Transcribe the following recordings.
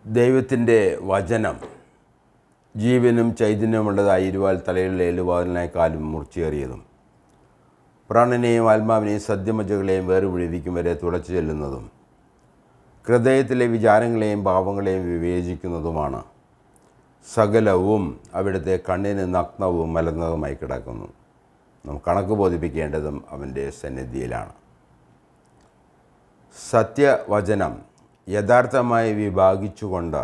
ദൈവത്തിൻ്റെ വചനം ജീവനും ചൈതന്യമുള്ളതായി ഇരുവാൽ തലയിലുള്ള എല്ലുവാതിലിനേക്കാളും മൂർച്ചയേറിയതും പ്രാണനെയും ആത്മാവിനെയും സദ്യമജ്ജകളെയും വേർപിടിവിക്കും വരെ തുളച്ചു ചെല്ലുന്നതും ഹൃദയത്തിലെ വിചാരങ്ങളെയും ഭാവങ്ങളെയും വിവേചിക്കുന്നതുമാണ്. സകലവും അവിടുത്തെ കണ്ണിന് നഗ്നവും മലർന്നതുമായി കിടക്കുന്നു. നാം കണക്ക് ബോധിപ്പിക്കേണ്ടതും അവൻ്റെ സന്നിധിയിലാണ്. സത്യവചനം യഥാർത്ഥമായി വിഭാഗിച്ചുകൊണ്ട്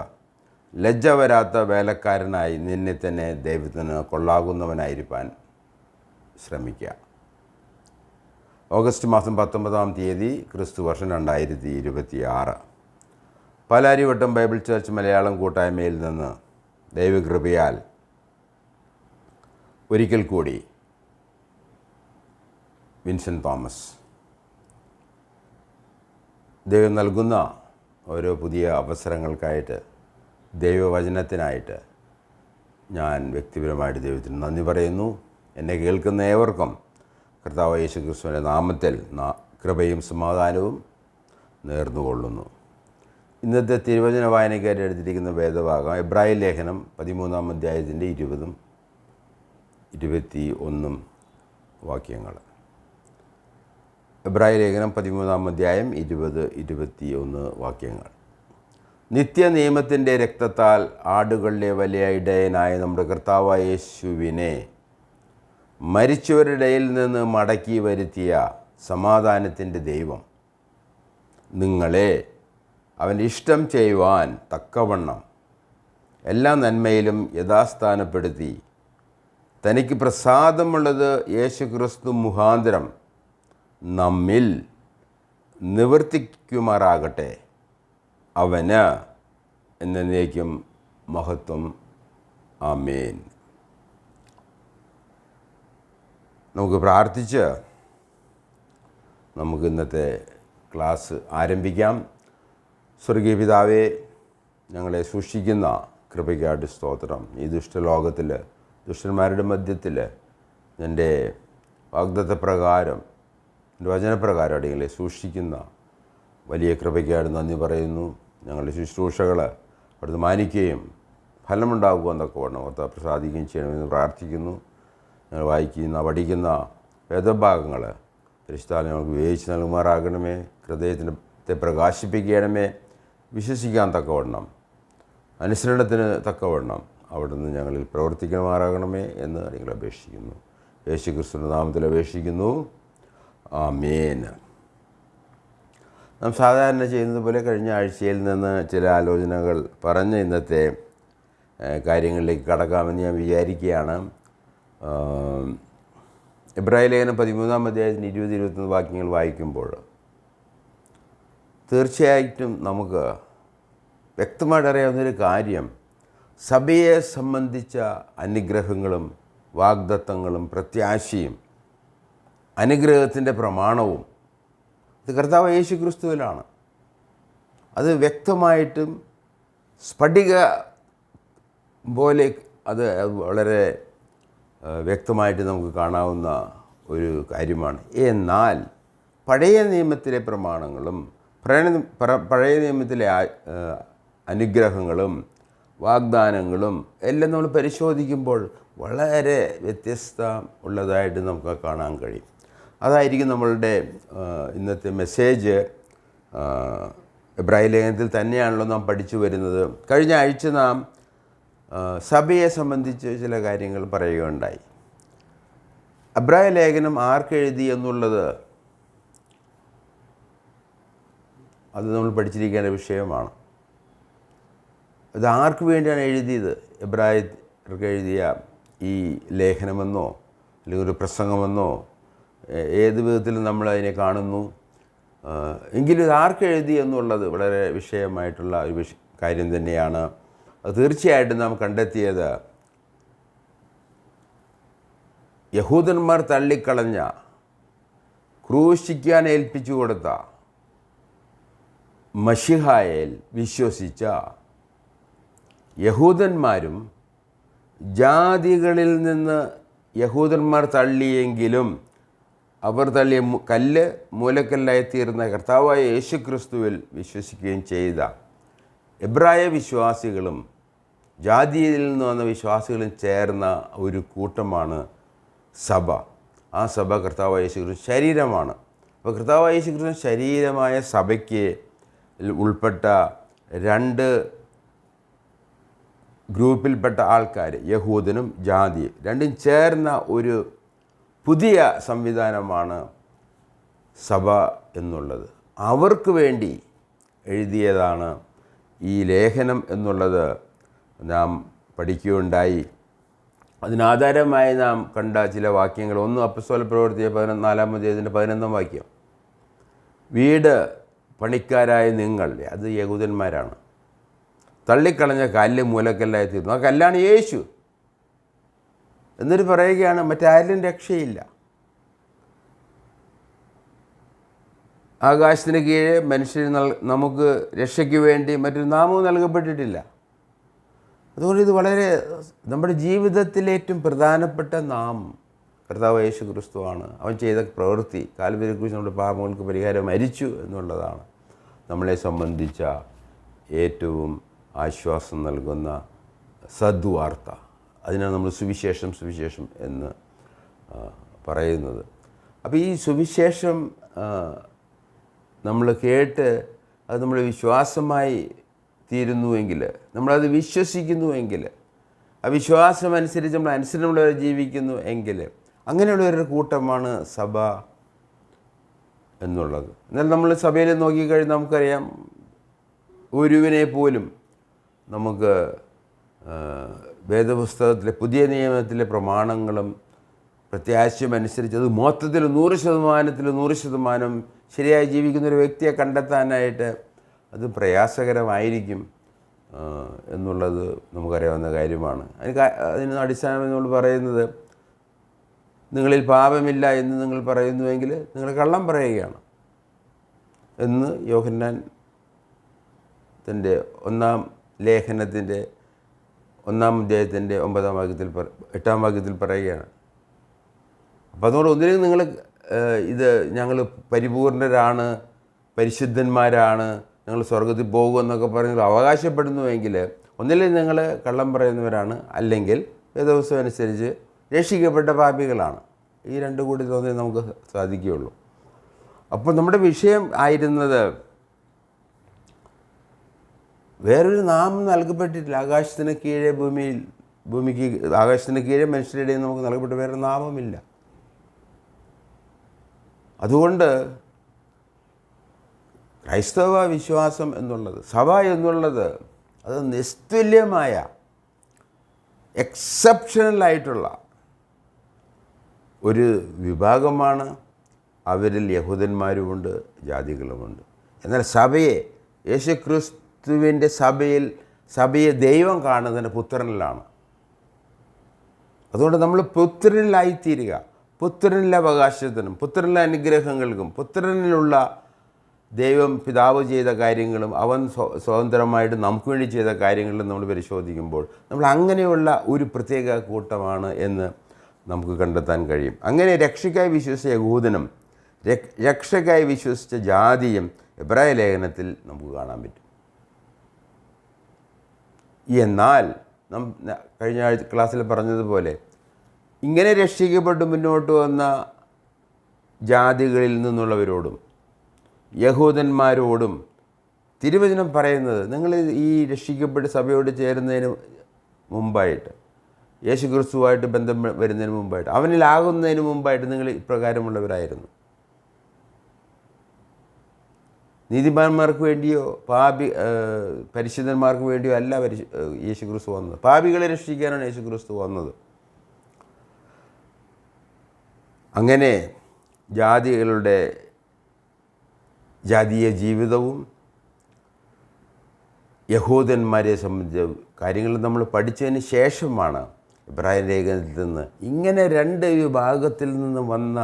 ലജ്ജ വരാത്ത വേലക്കാരനായി നിന്നെ തന്നെ ദൈവത്തിന് കൊള്ളാകുന്നവനായിരിക്കാൻ ശ്രമിക്കുക. ഓഗസ്റ്റ് മാസം 19-ാം തീയതി ക്രിസ്തുവർഷം 2026. പാലാരിവട്ടം ബൈബിൾ ചർച്ച് മലയാളം കൂട്ടായ്മയിൽ നിന്ന് ദൈവകൃപയാൽ ഒരിക്കൽ കൂടി വിൻസെൻ്റ് തോമസ്. ദൈവം നൽകുന്ന ഓരോ പുതിയ അവസരങ്ങൾക്കായിട്ട്, ദൈവവചനത്തിനായിട്ട് ഞാൻ വ്യക്തിപരമായിട്ട് ദൈവത്തിന് നന്ദി പറയുന്നു. എന്നെ കേൾക്കുന്ന ഏവർക്കും കർത്താവ് യേശു ക്രിസ്തുവിൻ്റെ നാമത്തിൽ കൃപയും സമാധാനവും നേർന്നുകൊള്ളുന്നു. ഇന്നത്തെ തിരുവചന വായനക്കാരെ എടുത്തിരിക്കുന്ന വേദഭാഗം എബ്രായ ലേഖനം 13-ാം അധ്യായത്തിൻ്റെ 20-ഉം 21-ഉം വാക്യങ്ങൾ. എബ്രായ ലേഖനം 13-ാം അധ്യായം 20-21 വാക്യങ്ങൾ. നിത്യനിയമത്തിൻ്റെ രക്തത്താൽ ആടുകളുടെ വലിയ ഇടയനായ നമ്മുടെ കർത്താവായ യേശുവിനെ മരിച്ചവരുടെ ഇടയിൽ നിന്ന് മടക്കി വരുത്തിയ സമാധാനത്തിൻ്റെ ദൈവം നിങ്ങളെ അവൻ്റെ ഇഷ്ടം ചെയ്യുവാൻ തക്കവണ്ണം എല്ലാ നന്മയിലും യഥാസ്ഥാനപ്പെടുത്തി തനിക്ക് പ്രസാദമുള്ളത് യേശുക്രിസ്തു മുഖാന്തരം നമ്മിൽ നിവർത്തിക്കുമാറാകട്ടെ. അവന് എന്നേക്കും മഹത്വം. ആമേൻ. നമുക്ക് പ്രാർത്ഥിച്ച് നമുക്ക് ഇന്നത്തെ ക്ലാസ് ആരംഭിക്കാം. സ്വർഗീയ പിതാവേ, ഞങ്ങളെ സൂക്ഷിക്കുന്ന കൃപയ്ക്കായിട്ട് സ്തോത്രം. ഈ ദുഷ്ടലോകത്തിൽ, ദുഷ്ടന്മാരുടെ മധ്യത്തിൽ എൻ്റെ വാഗ്ദത്തപ്രകാരം, എൻ്റെ വചനപ്രകാരം അടികളെ സൂക്ഷിക്കുന്ന വലിയ കൃപയ്ക്കായിട്ട് നന്ദി പറയുന്നു. ഞങ്ങളുടെ ശുശ്രൂഷകൾ അവിടുന്ന് മാനിക്കുകയും ഫലമുണ്ടാകുമെന്നൊക്കെ വേണം ഓർത്ത് പ്രസാദിക്കുകയും ചെയ്യണമെന്ന് പ്രാർത്ഥിക്കുന്നു. ഞങ്ങൾ വായിക്കുന്ന പഠിക്കുന്ന വേദഭാഗങ്ങൾ പരിശുദ്ധാത്മാവ് ഞങ്ങൾക്ക് വിവേചിച്ച് നൽകുമാറാകണമേ. ഹൃദയത്തെ പ്രകാശിപ്പിക്കണമേ. വിശ്വസിക്കാൻ തക്കവണ്ണം, അനുസരണത്തിന് തക്കവണ്ണം അവിടുന്ന് ഞങ്ങളിൽ പ്രവർത്തിക്കുമാറാകണമേ എന്ന് നിങ്ങൾ അപേക്ഷിക്കുന്നു. യേശു ക്രിസ്തുവിൻ്റെ നാമത്തിൽ അപേക്ഷിക്കുന്നു. ആമേൻ. നാം സാധാരണ ചെയ്യുന്നത് പോലെ കഴിഞ്ഞ ആഴ്ചയിൽ നിന്ന് ചില ആലോചനകൾ പറഞ്ഞ് ഇന്നത്തെ കാര്യങ്ങളിലേക്ക് കടക്കാമെന്ന് ഞാൻ വിചാരിക്കുകയാണ്. എബ്രായ ലേഖനം 13-ാം അധ്യായത്തിന് 20-21 വാക്യങ്ങൾ വായിക്കുമ്പോൾ തീർച്ചയായിട്ടും നമുക്ക് വ്യക്തമായിട്ട് അറിയാവുന്നൊരു കാര്യം, സഭയെ സംബന്ധിച്ച അനുഗ്രഹങ്ങളും വാഗ്ദത്തങ്ങളും പ്രത്യാശയും അനുഗ്രഹത്തിൻ്റെ പ്രമാണവും ഇത് കർത്താവ് യേശു ക്രിസ്തുവിലാണ്. അത് വ്യക്തമായിട്ടും സ്ഫടിക പോലെ അത് വളരെ വ്യക്തമായിട്ട് നമുക്ക് കാണാവുന്ന ഒരു കാര്യമാണ്. എന്നാൽ പഴയ നിയമത്തിലെ പ്രമാണങ്ങളും പഴയ നിയമത്തിലെ അനുഗ്രഹങ്ങളും വാഗ്ദാനങ്ങളും എല്ലാം നമ്മൾ പരിശോധിക്കുമ്പോൾ വളരെ വ്യത്യസ്തം ഉള്ളതായിട്ട് നമുക്ക് കാണാൻ കഴിയും. അതായിരിക്കും നമ്മളുടെ ഇന്നത്തെ മെസ്സേജ്. എബ്രായ ലേഖനത്തിൽ തന്നെയാണല്ലോ നാം പഠിച്ചു വരുന്നത്. കഴിഞ്ഞ ആഴ്ച നാം സഭയെ സംബന്ധിച്ച് ചില കാര്യങ്ങൾ പറയുകയുണ്ടായി. എബ്രായ ലേഖനം ആർക്കെഴുതി എന്നുള്ളത് അത് നമ്മൾ പഠിച്ചിരിക്കേണ്ട വിഷയമാണ്. അത് ആർക്ക് വേണ്ടിയാണ് എഴുതിയത്? എബ്രായർക്ക് എഴുതിയ ഈ ലേഖനമെന്നോ അല്ലെങ്കിൽ ഒരു പ്രസംഗമെന്നോ ഏത് വിധത്തിലും നമ്മളതിനെ കാണുന്നു. എങ്കിലും ഇത് ആർക്ക് എഴുതി എന്നുള്ളത് വളരെ വിഷയമായിട്ടുള്ള ഒരു കാര്യം തന്നെയാണ്. അത് തീർച്ചയായിട്ടും നാം കണ്ടെത്തിയത് യഹൂദന്മാർ തള്ളിക്കളഞ്ഞ, ക്രൂശിക്കാൻ ഏൽപ്പിച്ചു കൊടുത്ത മശിഹായിൽ വിശ്വസിച്ച യഹൂദന്മാരും ജാതികളിൽ നിന്ന് യഹൂദന്മാർ തള്ളിയെങ്കിലും അവർ തള്ളിയ മൂലക്കല്ലായിത്തീർന്ന കർത്താവായ യേശു ക്രിസ്തുവിൽ വിശ്വസിക്കുകയും ചെയ്ത എബ്രായ വിശ്വാസികളും ജാതിയിൽ നിന്ന് വന്ന വിശ്വാസികളും ചേർന്ന ഒരു കൂട്ടമാണ് സഭ. ആ സഭ കർത്താവായ യേശുക്രിസ്തു ശരീരമാണ്. അപ്പോൾ കർത്താവായ യേശുക്രിസ്തു ശരീരമായ സഭയ്ക്ക് ഉൾപ്പെട്ട രണ്ട് ഗ്രൂപ്പിൽപ്പെട്ട ആൾക്കാർ, യഹൂദനും ജാതിയും, രണ്ടും ചേർന്ന ഒരു പുതിയ സംവിധാനമാണ് സഭ എന്നുള്ളത്. അവർക്ക് വേണ്ടി എഴുതിയതാണ് ഈ ലേഖനം എന്നുള്ളത് നാം പഠിക്കുകയുണ്ടായി. അതിനാധാരമായി നാം കണ്ട ചില വാക്യങ്ങൾ, ഒന്ന് അപ്പസ്തോല പ്രവൃത്തി 14-ാം അധ്യായത്തിൻ്റെ 11-ാം വാക്യം. വീട് പണിക്കാരായ നിങ്ങൾ, അത് യഹൂദന്മാരാണ്, തള്ളിക്കളഞ്ഞ കല്ല് മൂലക്കല്ലായി തീർന്നു. ആ കല്ലാണ് യേശു. എന്നിട്ട് പറയുകയാണ് മറ്റാരിലും രക്ഷയില്ല. ആകാശത്തിന് കീഴെ മനുഷ്യന് നമുക്ക് രക്ഷയ്ക്ക് വേണ്ടി മറ്റൊരു നാമവും നൽകപ്പെട്ടിട്ടില്ല. അതുകൊണ്ട് ഇത് വളരെ നമ്മുടെ ജീവിതത്തിലെ ഏറ്റവും പ്രധാനപ്പെട്ട നാമം കർത്താവ് യേശു ക്രിസ്തുവാണ്. അവൻ ചെയ്ത പ്രവൃത്തി, കാൽവരിയെക്കുറിച്ച് നമ്മുടെ പാപങ്ങൾക്ക് പരിഹാരം മരിച്ചു എന്നുള്ളതാണ് നമ്മളെ സംബന്ധിച്ച ഏറ്റവും ആശ്വാസം നൽകുന്ന സദ്വാർത്ത. അതിനാണ് നമ്മൾ സുവിശേഷം എന്ന് പറയുന്നത്. അപ്പോൾ ഈ സുവിശേഷം നമ്മൾ കേട്ട് അത് നമ്മൾ വിശ്വാസമായി തീരുന്നുവെങ്കിൽ, നമ്മളത് വിശ്വസിക്കുന്നുവെങ്കിൽ, ആ വിശ്വാസം അനുസരിച്ച് നമ്മൾ അനുസരണമുള്ളവരെ ജീവിക്കുന്നു എങ്കിൽ, അങ്ങനെയുള്ളവരുടെ കൂട്ടമാണ് സഭ എന്നുള്ളത്. എന്നാൽ നമ്മൾ സഭയിൽ നോക്കിക്കഴിഞ്ഞാൽ നമുക്കറിയാം, ഒരുവിനെ പോലും നമുക്ക് വേദപുസ്തകത്തിലെ പുതിയ നിയമത്തിലെ പ്രമാണങ്ങളും പ്രത്യാശയും അനുസരിച്ച് അത് മൊത്തത്തിൽ 100% ശരിയായി ജീവിക്കുന്ന ഒരു വ്യക്തിയെ കണ്ടെത്താനായിട്ട് അത് പ്രയാസകരമായിരിക്കും എന്നുള്ളത് നമുക്കറിയാവുന്ന കാര്യമാണ്. അതിന് അടിസ്ഥാനം നമ്മൾ പറയുന്നത്, നിങ്ങളിൽ പാപമില്ല എന്ന് നിങ്ങൾ പറയുന്നുവെങ്കിൽ നിങ്ങൾ കള്ളം പറയുകയാണ് എന്ന് യോഹന്നാൻ തൻ്റെ 1-ാം ലേഖനത്തിൻ്റെ 1-ാം അധ്യായത്തിൻ്റെ 8-ാം വാക്യത്തിൽ പറയുകയാണ്. അപ്പോൾ അതുകൊണ്ട് ഒന്നിനും നിങ്ങൾ ഇത് ഞങ്ങൾ പരിപൂർണരാണ്, പരിശുദ്ധന്മാരാണ്, ഞങ്ങൾ സ്വർഗത്തിൽ പോകുമെന്നൊക്കെ പറഞ്ഞ് അവകാശപ്പെടുന്നുവെങ്കിൽ ഒന്നിലും നിങ്ങൾ കള്ളം പറയുന്നവരാണ്, അല്ലെങ്കിൽ വേദപുസ്തകം അനുസരിച്ച് രക്ഷിക്കപ്പെട്ട പാപികളാണ്. ഈ രണ്ടു കൂടി തോന്നി നമുക്ക് സാധിക്കുകയുള്ളൂ. അപ്പോൾ നമ്മുടെ വിഷയം ആയിരുന്നത്, വേറൊരു നാമം നൽകപ്പെട്ടിട്ടില്ല. ആകാശത്തിന് കീഴെ ഭൂമിക്ക് ആകാശത്തിന് കീഴെ മനുഷ്യരുടെ നമുക്ക് നൽകപ്പെട്ട വേറൊരു നാമമില്ല. അതുകൊണ്ട് ക്രൈസ്തവ വിശ്വാസം എന്നുള്ളത്, സഭ എന്നുള്ളത്, അത് നിസ്തുല്യമായ എക്സെപ്ഷണലായിട്ടുള്ള ഒരു വിഭാഗമാണ്. അവരിൽ യഹൂദന്മാരുമുണ്ട്, ജാതികളുമുണ്ട്. എന്നാൽ സഭയെ, യേശുക്രിസ്തുവിൻ്റെ സഭയെ ദൈവം കാണുന്നതിൻ്റെ പുത്രനിലാണ്. അതുകൊണ്ട് നമ്മൾ പുത്രനിലായിത്തീരുക, പുത്രനിലെ അവകാശത്തിനും പുത്രനിലെ അനുഗ്രഹങ്ങൾക്കും പുത്രനിലുള്ള ദൈവം പിതാവ് ചെയ്ത കാര്യങ്ങളും അവൻ സ്വതന്ത്രമായിട്ട് നമുക്ക് വേണ്ടി ചെയ്ത കാര്യങ്ങളും നമ്മൾ പരിശോധിക്കുമ്പോൾ നമ്മൾ അങ്ങനെയുള്ള ഒരു പ്രത്യേക കൂട്ടമാണ് എന്ന് നമുക്ക് കണ്ടെത്താൻ കഴിയും. അങ്ങനെ രക്ഷയ്ക്കായി വിശ്വസിച്ച യഹൂദനും രക്ഷയ്ക്കായി വിശ്വസിച്ച ജാതിയും എബ്രായ ലേഖനത്തിൽ നമുക്ക് കാണാൻ പറ്റും. എന്നാൽ കഴിഞ്ഞ ക്ലാസ്സിൽ പറഞ്ഞതുപോലെ ഇങ്ങനെ രക്ഷിക്കപ്പെട്ട് മുന്നോട്ട് വന്ന ജാതികളിൽ നിന്നുള്ളവരോടും യഹൂദന്മാരോടും തിരുവചനം പറയുന്നത്, നിങ്ങൾ ഈ രക്ഷിക്കപ്പെട്ട് സഭയോട് ചേരുന്നതിന് മുമ്പായിട്ട്, യേശുക്രിസ്തുവായിട്ട് ബന്ധം വരുന്നതിന് മുമ്പായിട്ട്, അവനിലാകുന്നതിന് മുമ്പായിട്ട് നിങ്ങൾ ഇപ്രകാരമുള്ളവരായിരുന്നു. നീതിമാന്മാർക്ക് വേണ്ടിയോ പരിശുദ്ധന്മാർക്ക് വേണ്ടിയോ അല്ല യേശുക്രിസ്തു വന്നത്. പാപികളെ രക്ഷിക്കാനാണ് യേശുക്രിസ്തു വന്നത്. അങ്ങനെ ജാതീയ ജീവിതവും യഹൂദന്മാരെ സംബന്ധിച്ച കാര്യങ്ങൾ നമ്മൾ പഠിച്ചതിന് ശേഷമാണ് എബ്രായ ലേഖനത്തിൽ നിന്ന് ഇങ്ങനെ രണ്ട് വിഭാഗത്തിൽ നിന്ന് വന്ന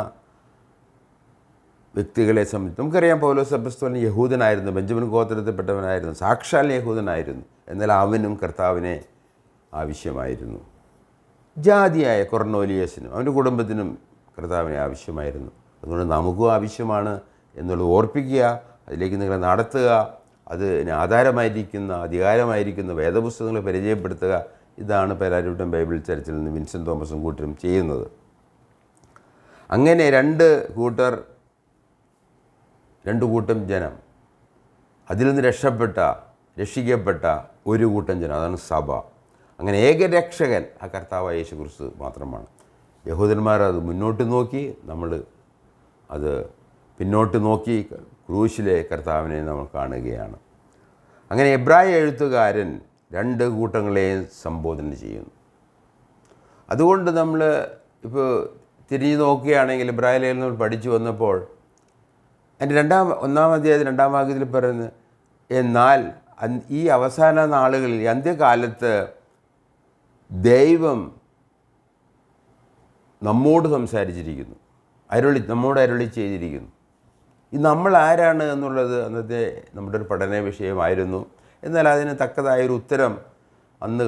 വ്യക്തികളെ സംബന്ധിച്ച് നമുക്കറിയാം. പൗലോസ് അപ്പോസ്തലൻ യഹൂദനായിരുന്നു, ബെഞ്ചമിൻ ഗോത്രത്തിൽപ്പെട്ടവനായിരുന്നു, സാക്ഷാൽ യഹൂദനായിരുന്നു. എന്നാൽ അവനും കർത്താവിനെ ആവശ്യമായിരുന്നു. ജാതിയായ കൊർന്നേലിയസിനും അവൻ്റെ കുടുംബത്തിനും കർത്താവിനെ ആവശ്യമായിരുന്നു. അതുകൊണ്ട് നമുക്കും ആവശ്യമാണ് എന്നുള്ളത് ഓർപ്പിക്കുക, അതിലേക്ക് നിങ്ങളെ നടത്തുക. അതിന് ആധാരമായിരിക്കുന്ന അധികാരമായിരിക്കുന്ന വേദപുസ്തകങ്ങളെ പരിചയപ്പെടുത്തുക, ഇതാണ് പേരാരൂട്ടം ബൈബിൾ ചർച്ചിൽ നിന്ന് വിൻസെൻ്റ് തോമസും കൂട്ടരും ചെയ്യുന്നത്. അങ്ങനെ രണ്ട് കൂട്ടം ജനം, അതിൽ നിന്ന് രക്ഷിക്കപ്പെട്ട ഒരു കൂട്ടം ജനം, അതാണ് സഭ. അങ്ങനെ ഏകരക്ഷകൻ ആ കർത്താവായ യേശു ക്രിസ്തു മാത്രമാണ്. യഹൂദന്മാർ അത് മുന്നോട്ട് നോക്കി, നമ്മൾ അത് പിന്നോട്ട് നോക്കി ക്രൂശിലെ കർത്താവിനെ നമ്മൾ കാണുകയാണ്. അങ്ങനെ എബ്രായ എഴുത്തുകാരൻ രണ്ട് കൂട്ടങ്ങളെയും സംബോധന ചെയ്യുന്നു. അതുകൊണ്ട് നമ്മൾ ഇപ്പോൾ തിരിഞ്ഞു നോക്കുകയാണെങ്കിൽ എബ്രായ ലേഖനം പഠിച്ചു വന്നപ്പോൾ അതിൻ്റെ ഒന്നാം അധ്യായത്തിൽ 2-ാം വാക്യത്തിൽ പറയുന്നത്, എന്നാൽ ഈ അവസാന നാളുകളിൽ അന്ത്യകാലത്ത് ദൈവം നമ്മോട് സംസാരിച്ചിരിക്കുന്നു, നമ്മോട് അരുളി ചെയ്തിരിക്കുന്നു. ഈ നമ്മൾ ആരാണ് എന്നുള്ളത് അന്നത്തെ നമ്മുടെ ഒരു പഠന വിഷയമായിരുന്നു. എന്നാൽ അതിന് തക്കതായൊരു ഉത്തരം അന്ന്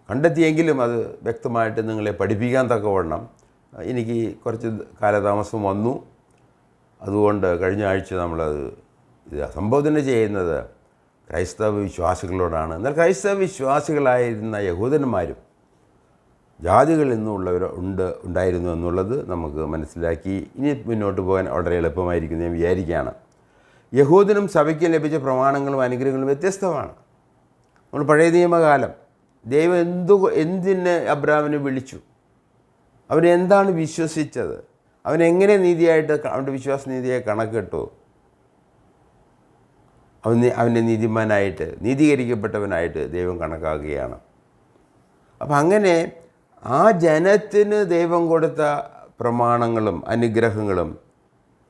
കണ്ടെത്തിയെങ്കിലും അത് വ്യക്തമായിട്ട് നിങ്ങളെ പഠിപ്പിക്കാൻ തക്കവണ്ണം എനിക്ക് കുറച്ച് കാലതാമസം വന്നു. അതുകൊണ്ട് കഴിഞ്ഞ ആഴ്ച നമ്മളത് സംബോധന ചെയ്യുന്നത് ക്രൈസ്തവ വിശ്വാസികളോടാണ്. എന്നാൽ ക്രൈസ്തവ വിശ്വാസികളായിരുന്ന യഹൂദന്മാരും ജാതികളിൽ നിന്നുള്ളവർ ഉണ്ടായിരുന്നു എന്നുള്ളത് നമുക്ക് മനസ്സിലാക്കി. ഇനി മുന്നോട്ട് പോകാൻ വളരെ എളുപ്പമായിരിക്കും ഞാൻ വിചാരിക്കുകയാണ്. യഹൂദനും സഭയ്ക്കും ലഭിച്ച പ്രമാണങ്ങളും അനുഗ്രഹങ്ങളും വ്യത്യസ്തമാണ്. നമ്മൾ പഴയ നിയമകാലം ദൈവം എന്തിന് അബ്രാഹാമിനെ വിളിച്ചു, അവൻ എന്താണ് വിശ്വസിച്ചത്, അവനെങ്ങനെ നീതിയായിട്ട് അവൻ്റെ വിശ്വാസനീതിയെ കണക്കിട്ടു, അവനെ നീതിമാനായിട്ട് നീതീകരിക്കപ്പെട്ടവനായിട്ട് ദൈവം കണക്കാക്കുകയാണ്. അപ്പം അങ്ങനെ ആ ജനത്തിന് ദൈവം കൊടുത്ത പ്രമാണങ്ങളും അനുഗ്രഹങ്ങളും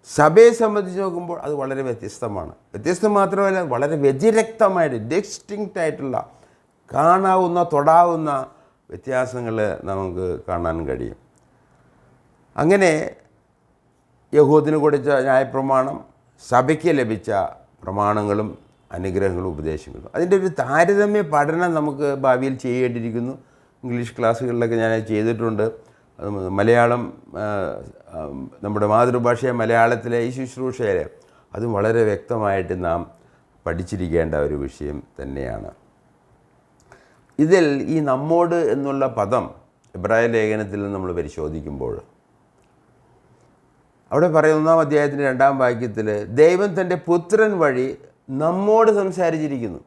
സഭയെ സംബന്ധിച്ച് നോക്കുമ്പോൾ അത് വളരെ വ്യത്യസ്തമാണ്. വ്യത്യസ്തം മാത്രമല്ല, വളരെ വ്യതിരക്തമായിട്ട് ഡിസ്റ്റിങ്ക്റ്റായിട്ടുള്ള കാണാവുന്ന തൊടാവുന്ന വ്യത്യാസങ്ങൾ നമുക്ക് കാണാൻ കഴിയും. അങ്ങനെ യഹൂദിന് കൊടുത്ത ന്യായപ്രമാണം, സഭയ്ക്ക് ലഭിച്ച പ്രമാണങ്ങളും അനുഗ്രഹങ്ങളും ഉപദേശങ്ങളും, അതിൻ്റെ ഒരു താരതമ്യ പഠനം നമുക്ക് ഭാവിയിൽ ചെയ്യേണ്ടിയിരിക്കുന്നു. ഇംഗ്ലീഷ് ക്ലാസ്സുകളിലൊക്കെ ഞാൻ ചെയ്തിട്ടുണ്ട്. മലയാളം, നമ്മുടെ മാതൃഭാഷയെ മലയാളത്തിലെ ഈ ശുശ്രൂഷയിൽ അതും വളരെ വ്യക്തമായിട്ട് നാം പഠിച്ചിരിക്കേണ്ട ഒരു വിഷയം തന്നെയാണ്. ഇതിൽ ഈ നമ്മോട് എന്നുള്ള പദം എബ്രായ ലേഖനത്തിൽ നമ്മൾ പരിശോധിക്കുമ്പോൾ അവിടെ പറയുന്ന 1-ാം അധ്യായത്തിൻ്റെ 2-ാം വാക്യത്തിൽ ദൈവം തൻ്റെ പുത്രൻ വഴി നമ്മോട് സംസാരിച്ചിരിക്കുന്നു.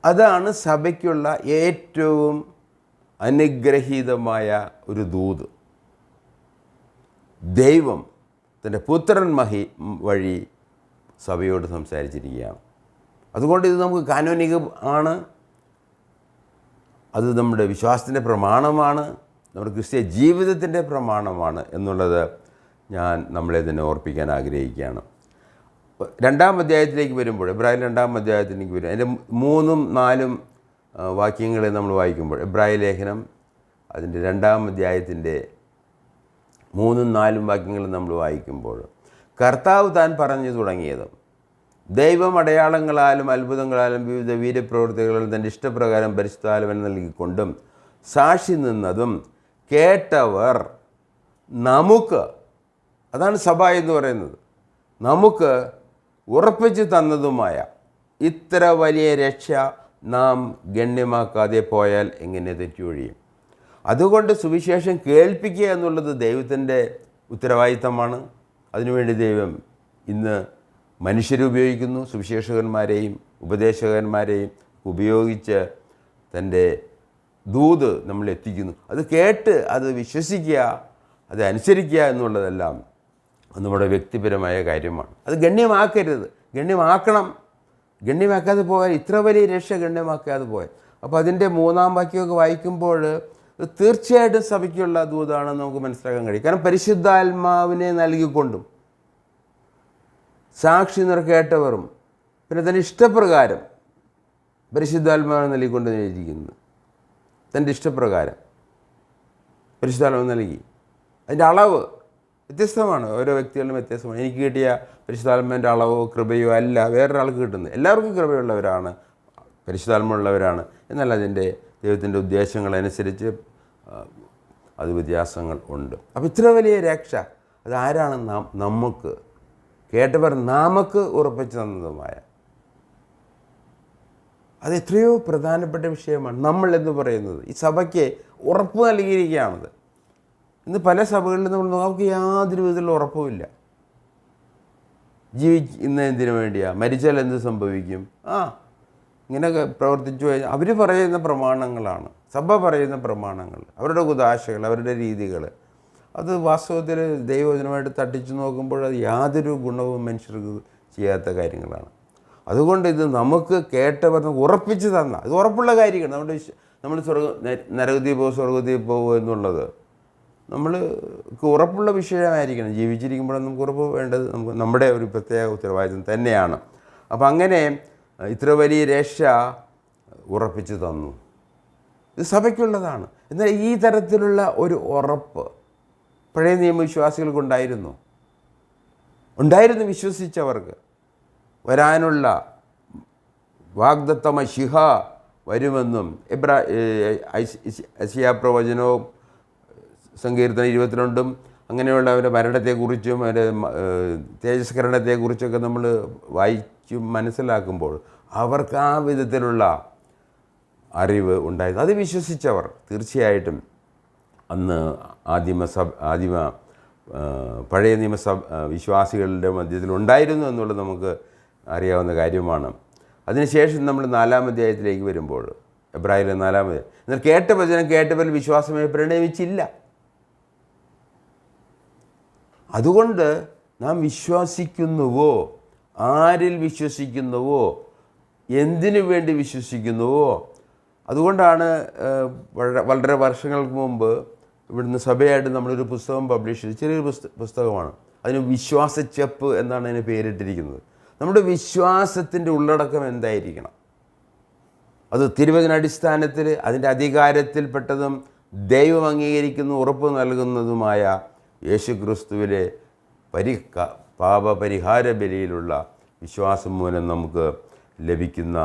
അതാണ് സഭയ്ക്കുള്ള ഏറ്റവും അനുഗ്രഹീതമായ ഒരു ദൂത്. ദൈവം തൻ്റെ പുത്രൻ വഴി സഭയോട് സംസാരിച്ചിരിക്കുകയാണ്. അതുകൊണ്ട് ഇത് നമുക്ക് കാനോനിക ആണ്, അത് നമ്മുടെ വിശ്വാസത്തിൻ്റെ പ്രമാണമാണ്, നമ്മുടെ ക്രിസ്തീയ ജീവിതത്തിൻ്റെ പ്രമാണമാണ് എന്നുള്ളത് ഞാൻ നമ്മളെ തന്നെ ഓർപ്പിക്കാൻ ആഗ്രഹിക്കുകയാണ്. 2-ാം അധ്യായത്തിലേക്ക് വരുമ്പോൾ, എബ്രായ 2-ാം അധ്യായത്തിലേക്ക് വരും, അതിൻ്റെ 3-4 വാക്യങ്ങളെ നമ്മൾ വായിക്കുമ്പോൾ, എബ്രായ ലേഖനം അതിൻ്റെ 2-ാം അധ്യായത്തിൻ്റെ 3-4 വാക്യങ്ങൾ നമ്മൾ വായിക്കുമ്പോൾ, കർത്താവ് താൻ പറഞ്ഞു തുടങ്ങിയതും ദൈവം അടയാളങ്ങളാലും അത്ഭുതങ്ങളാലും വിവിധ വീര്യപ്രവൃത്തികളും തൻ്റെ ഇഷ്ടപ്രകാരം പരിശുദ്ധാത്മാവിനെ നൽകിക്കൊണ്ടും സാക്ഷി നിന്നതും കേട്ടവർ നമുക്ക്, അതാണ് സഭ എന്ന് പറയുന്നത്, നമുക്ക് ഉറപ്പിച്ചു തന്നതുമായ ഇത്ര വലിയ രക്ഷ നാം ഗണ്യമാക്കാതെ പോയാൽ എങ്ങനെ തെറ്റൊഴിയും. അതുകൊണ്ട് സുവിശേഷം കേൾപ്പിക്കുക എന്നുള്ളത് ദൈവത്തിൻ്റെ ഉത്തരവാദിത്തമാണ്. അതിനുവേണ്ടി ദൈവം ഇന്ന് മനുഷ്യരെ ഉപയോഗിക്കുന്നു, സുവിശേഷകന്മാരെയും ഉപദേശകന്മാരെയും ഉപയോഗിച്ച് തൻ്റെ ദൂത് നമ്മൾ എത്തിക്കുന്നു. അത് കേട്ട് അത് വിശ്വസിക്കുക, അത് അനുസരിക്കുക എന്നുള്ളതെല്ലാം നമ്മുടെ വ്യക്തിപരമായ കാര്യമാണ്. അത് ഗണ്യമാക്കരുത്, ഗണ്യമാക്കണം. ഗണ്യമാക്കാതെ പോയാൽ, ഇത്ര വലിയ രക്ഷ ഗണ്യമാക്കാതെ പോയാൽ, അപ്പോൾ അതിൻ്റെ 3-ാം വാക്യമൊക്കെ വായിക്കുമ്പോൾ തീർച്ചയായിട്ടും സഭയ്ക്കുള്ള ദൂതാണെന്ന് നമുക്ക് മനസ്സിലാക്കാൻ കഴിയും. കാരണം പരിശുദ്ധാത്മാവിനെ നൽകിക്കൊണ്ടും സാക്ഷി കേട്ടവരും പിന്നെ തൻ്റെ ഇഷ്ടപ്രകാരം പരിശുദ്ധാത്മാവിനെ നൽകിക്കൊണ്ട് ഇരിക്കുന്നത്, തൻ്റെ ഇഷ്ടപ്രകാരം പരിശുദ്ധാത്മാവ് നൽകി. അതിൻ്റെ അളവ് വ്യത്യസ്തമാണ്, ഓരോ വ്യക്തികളിലും വ്യത്യസ്തമാണ്. എനിക്ക് കിട്ടിയ പരിശുദ്ധാത്മാവിൻ്റെ അളവോ കൃപയോ അല്ല വേറൊരാൾക്ക് കിട്ടുന്നത്. എല്ലാവർക്കും കൃപയുള്ളവരാണ്, പരിശുദ്ധാത്മയുള്ളവരാണ്. എന്നാൽ അതിൻ്റെ ദൈവത്തിൻ്റെ ഉദ്ദേശങ്ങളനുസരിച്ച് അത് വ്യത്യാസങ്ങൾ ഉണ്ട്. അപ്പോൾ ഇത്ര വലിയ രക്ഷ അതാരാണ്? നമുക്ക് കേട്ടവർ നമുക്ക് ഉറപ്പിച്ചു തന്നതുമായ. അത് എത്രയോ പ്രധാനപ്പെട്ട വിഷയമാണ്. നമ്മൾ എന്ന് പറയുന്നത് ഈ സഭയ്ക്ക് ഉറപ്പ് നൽകിയിരിക്കുകയാണത്. ഇന്ന് പല സഭകളിലും നമ്മൾ നമുക്ക് യാതൊരു വിധത്തിലുള്ള ഉറപ്പുമില്ല. ഇന്ന എന്തിനു വേണ്ടിയാണ്, മരിച്ചാൽ എന്ത് സംഭവിക്കും, ഇങ്ങനെയൊക്കെ പ്രവർത്തിച്ചു കഴിഞ്ഞാൽ അവർ പറയുന്ന പ്രമാണങ്ങളാണ്, സഭ പറയുന്ന പ്രമാണങ്ങൾ, അവരുടെ കുദാശകൾ, അവരുടെ രീതികൾ. അത് വാസ്തവത്തിൽ ദൈവവചനമായിട്ട് തട്ടിച്ചു നോക്കുമ്പോൾ അത് യാതൊരു ഗുണവും മനുഷ്യർക്ക് ചെയ്യാത്ത കാര്യങ്ങളാണ്. അതുകൊണ്ട് ഇത് നമുക്ക് കേട്ടവർ ഉറപ്പിച്ച് തന്ന, ഇത് ഉറപ്പുള്ള കാര്യമാണ്. നമ്മൾ നരകത്തിൽ പോകും സ്വർഗത്തിൽ പോകും എന്നുള്ളത് നമ്മൾക്ക് ഉറപ്പുള്ള വിഷയമായിരിക്കണം. ജീവിച്ചിരിക്കുമ്പോഴാണ് നമുക്ക് ഉറപ്പ് വേണ്ടത്. നമ്മുടെ ഒരു പ്രത്യേക ഉത്തരവാദിത്വം തന്നെയാണ്. അപ്പം അങ്ങനെ ഇത്ര വലിയ രക്ഷ ഉറപ്പിച്ചു തന്നു. ഇത് സഭയ്ക്കുള്ളതാണ്. എന്നാൽ ഈ തരത്തിലുള്ള ഒരു ഉറപ്പ് പഴയ നിയമവിശ്വാസികൾക്കുണ്ടായിരുന്നു. വിശ്വസിച്ചവർക്ക് വരാനുള്ള വാഗ്ദത്ത മശിഹ വരുമെന്നും യെശയ്യാ പ്രവചനവും സങ്കീർത്തനം 22 അങ്ങനെയുള്ള അവരുടെ മരണത്തെക്കുറിച്ചും അവരുടെ തേജസ്കരണത്തെക്കുറിച്ചൊക്കെ നമ്മൾ വായിച്ചും മനസ്സിലാക്കുമ്പോൾ അവർക്ക് ആ വിധത്തിലുള്ള അറിവ് ഉണ്ടായിരുന്നു. അത് വിശ്വസിച്ചവർ തീർച്ചയായിട്ടും അന്ന് ആദിമ പഴയ നിയമസഭ വിശ്വാസികളുടെ മധ്യത്തിൽ ഉണ്ടായിരുന്നു എന്നുള്ളത് നമുക്ക് അറിയാവുന്ന കാര്യമാണ്. അതിനുശേഷം നമ്മൾ 4-ാം അധ്യായത്തിലേക്ക് വരുമ്പോൾ, എബ്രായരിലെ 4-ാം അധ്യായം, എന്നാൽ കേട്ട വചനം കേട്ടവരിൽ വിശ്വാസമായി പരിണമിച്ചില്ല. അതുകൊണ്ട് നാം വിശ്വസിക്കുന്നുവോ, ആരിൽ വിശ്വസിക്കുന്നുവോ, എന്തിനു വേണ്ടി വിശ്വസിക്കുന്നുവോ. അതുകൊണ്ടാണ് വളരെ വർഷങ്ങൾക്ക് മുമ്പ് ഇവിടുന്ന് സഭയായിട്ട് നമ്മളൊരു പുസ്തകം പബ്ലിഷ് ചെയ്ത്, ചെറിയൊരു പുസ്തകമാണ്. അതിന് വിശ്വാസച്ചെപ്പ് എന്നാണ് അതിന് പേരിട്ടിരിക്കുന്നത്. നമ്മുടെ വിശ്വാസത്തിൻ്റെ ഉള്ളടക്കം എന്തായിരിക്കണം? അത് തിരുവചനാടിസ്ഥാനത്തിൽ അതിൻ്റെ അധികാരത്തിൽപ്പെട്ടതും ദൈവം അംഗീകരിക്കുന്ന ഉറപ്പ് നൽകുന്നതുമായ യേശുക്രിസ്തുവിലെ പാപപരിഹാര ബലിയിലുള്ള വിശ്വാസം മൂലം നമുക്ക് ലഭിക്കുന്ന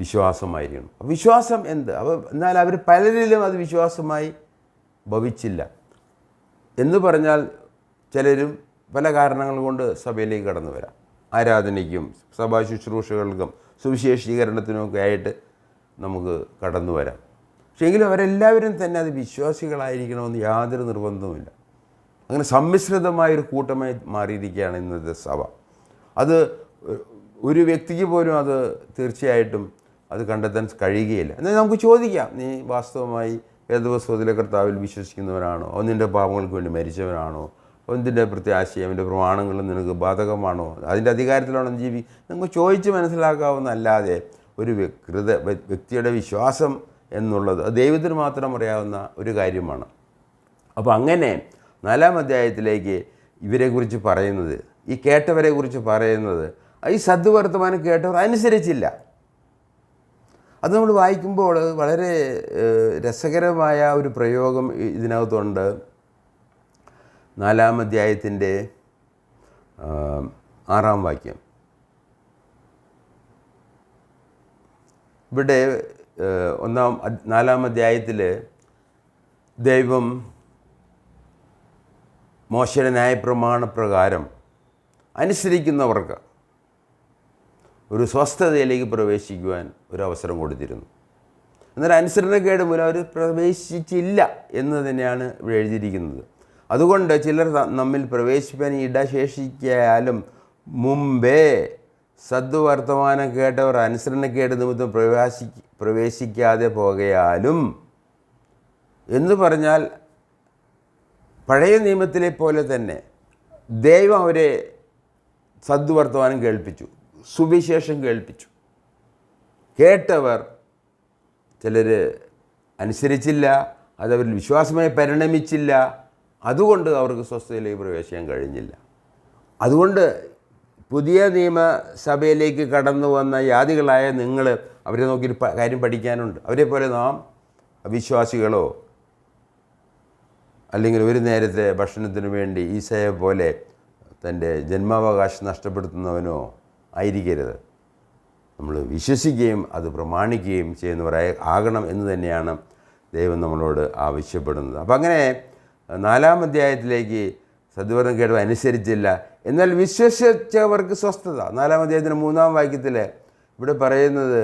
വിശ്വാസമായിരിക്കണം. വിശ്വാസം എന്ത്? എന്നാൽ അവർ പലരിലും അത് വിശ്വാസമായി ഭവിച്ചില്ല എന്ന് പറഞ്ഞാൽ ചിലരും പല കാരണങ്ങൾ കൊണ്ട് സഭയിലേക്ക് കടന്നു വരാം. ആരാധനയ്ക്കും സഭാ ശുശ്രൂഷകൾക്കും സുവിശേഷീകരണത്തിനുമൊക്കെ ആയിട്ട് നമുക്ക് കടന്നു വരാം. പക്ഷേ എങ്കിലും അവരെല്ലാവരും തന്നെ അത് വിശ്വാസികളായിരിക്കണമെന്ന് യാതൊരു നിർബന്ധവുമില്ല. അങ്ങനെ സമ്മിശ്രിതമായൊരു കൂട്ടമായി മാറിയിരിക്കുകയാണ് ഇന്നത്തെ സഭ. അത് ഒരു വ്യക്തിക്ക് പോലും അത് തീർച്ചയായിട്ടും അത് കണ്ടെത്താൻ കഴിയുകയില്ല. എന്നാൽ നമുക്ക് ചോദിക്കാം, നീ വാസ്തവമായി വേദപുസ്തകത്തിലെ കർത്താവിൽ വിശ്വസിക്കുന്നവനാണോ? നിൻ്റെ പാപങ്ങൾക്ക് വേണ്ടി മരിച്ചവനാണോ? എന്തിൻ്റെ പ്രത്യാശയും അവൻ്റെ പ്രമാണങ്ങളും നിനക്ക് ബാധകമാണോ? അതിൻ്റെ അധികാരത്തിലാണോ നമുക്ക് ചോദിച്ച് മനസ്സിലാക്കാവുന്നതല്ലാതെ ഒരു വ്യക്തിയുടെ വിശ്വാസം എന്നുള്ളത് ദൈവത്തിന് മാത്രം അറിയാവുന്ന ഒരു കാര്യമാണ്. അപ്പോൾ അങ്ങനെ 4-ാം അധ്യായത്തിലേക്ക് ഇവരെക്കുറിച്ച് പറയുന്നത്, ഈ കേട്ടവരെ കുറിച്ച് പറയുന്നത്, ഈ സദ്വർത്തമാനം കേട്ടവർ അനുസരിച്ചില്ല. അത് നമ്മൾ വായിക്കുമ്പോൾ വളരെ രസകരമായ ഒരു പ്രയോഗം ഇതിനകത്തുണ്ട്. 4-ാം അധ്യായത്തിൻ്റെ 6-ാം വാക്യം. ഇവിടെ 4-ാം അധ്യായത്തിൽ ദൈവം മോശയുടെ ന്യായപ്രമാണപ്രകാരം അനുസരിക്കുന്നവർക്ക് ഒരു സ്വസ്ഥതയിലേക്ക് പ്രവേശിക്കുവാൻ ഒരു അവസരം കൊടുത്തിരുന്നു. എന്നാൽ അനുസരണക്കേട് മൂലം അവർ പ്രവേശിച്ചില്ല എന്ന് തന്നെയാണ് ഇവിടെ എഴുതിയിരിക്കുന്നത്. അതുകൊണ്ട് ചിലർ നമ്മിൽ പ്രവേശിപ്പാൻ ഇടശേഷിക്കാലും മുമ്പേ സദ്വർത്തമാനം കേട്ടവർ അനുസരണക്കേട് നിമിത്തം പ്രവേശിക്കാതെ പോകയാലും എന്ന് പറഞ്ഞാൽ പഴയ നിയമത്തിലെ പോലെ തന്നെ ദൈവം അവരെ സദ്വർത്തമാനം കേൾപ്പിച്ചു, സുവിശേഷം കേൾപ്പിച്ചു. കേട്ടവർ ചിലർ അനുസരിച്ചില്ല, അതവരിൽ വിശ്വാസമായി പരിണമിച്ചില്ല. അതുകൊണ്ട് അവർക്ക് സ്വസ്ഥതയിലേക്ക് പ്രവേശിക്കാൻ കഴിഞ്ഞില്ല. അതുകൊണ്ട് പുതിയ നിയമസഭയിലേക്ക് കടന്നു വന്ന യാദികളായ നിങ്ങൾ അവരെ നോക്കി കാര്യം പഠിക്കാനുണ്ട്. അവരെ പോലെ നാം അവിശ്വാസികളോ അല്ലെങ്കിൽ ഒരു നേരത്തെ ഭക്ഷണത്തിന് വേണ്ടി ഈശോയെ പോലെ തൻ്റെ ജന്മാവകാശം നഷ്ടപ്പെടുത്തുന്നവനോ ആയിരിക്കരുത്. നമ്മൾ വിശ്വസിക്കുകയും അത് പ്രമാണിക്കുകയും ചെയ്യുന്നവരായി ആകണം എന്ന് തന്നെയാണ് ദൈവം നമ്മളോട് ആവശ്യപ്പെടുന്നത്. അപ്പം അങ്ങനെ 4-ാം അധ്യായത്തിലേക്ക് സദ്വർത്തം കേട്ടവർ അനുസരിച്ചില്ല, എന്നാൽ വിശ്വസിച്ചവർക്ക് സ്വസ്ഥത. 4-ാം അധ്യായത്തിന് 3-ാം വാക്യത്തിൽ ഇവിടെ പറയുന്നത്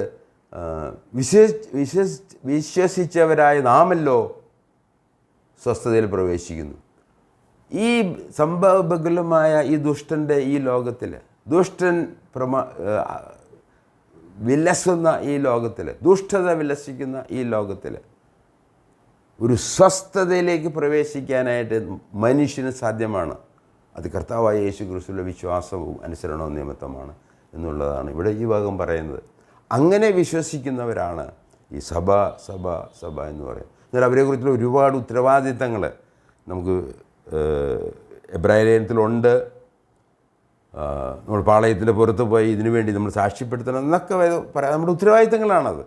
വിശ്വസിച്ചവരായ നാമല്ലോ സ്വസ്ഥതയിൽ പ്രവേശിക്കുന്നു. ഈ സംഭവബഹുലമായ ഈ ദുഷ്ടൻ്റെ ഈ ലോകത്തിൽ, ദുഷ്ടൻ വിലസുന്ന ഈ ലോകത്തിൽ, ദുഷ്ടത വിലസിക്കുന്ന ഈ ലോകത്തിൽ ഒരു സ്വസ്ഥതയിലേക്ക് പ്രവേശിക്കാനായിട്ട് മനുഷ്യന് സാധ്യമാണ്. അത് കർത്താവായ യേശു ക്രിസ്തുവിലെ വിശ്വാസവും അനുസരണവും നിമിത്തമാണ് എന്നുള്ളതാണ് ഇവിടെ ഈ ഭാഗം പറയുന്നത്. അങ്ങനെ വിശ്വസിക്കുന്നവരാണ് ഈ സഭ എന്ന് പറയുന്നത്. എന്നാൽ അവരെക്കുറിച്ചുള്ള ഒരുപാട് ഉത്തരവാദിത്തങ്ങൾ നമുക്ക് എബ്രായ ലേഖനത്തിലുണ്ട്. നമ്മൾ പാളയത്തിൻ്റെ പുറത്ത് പോയി ഇതിനു വേണ്ടി നമ്മൾ സാക്ഷ്യപ്പെടുത്തണം എന്നൊക്കെ പറയാം. നമ്മുടെ ഉത്തരവാദിത്തങ്ങളാണത്.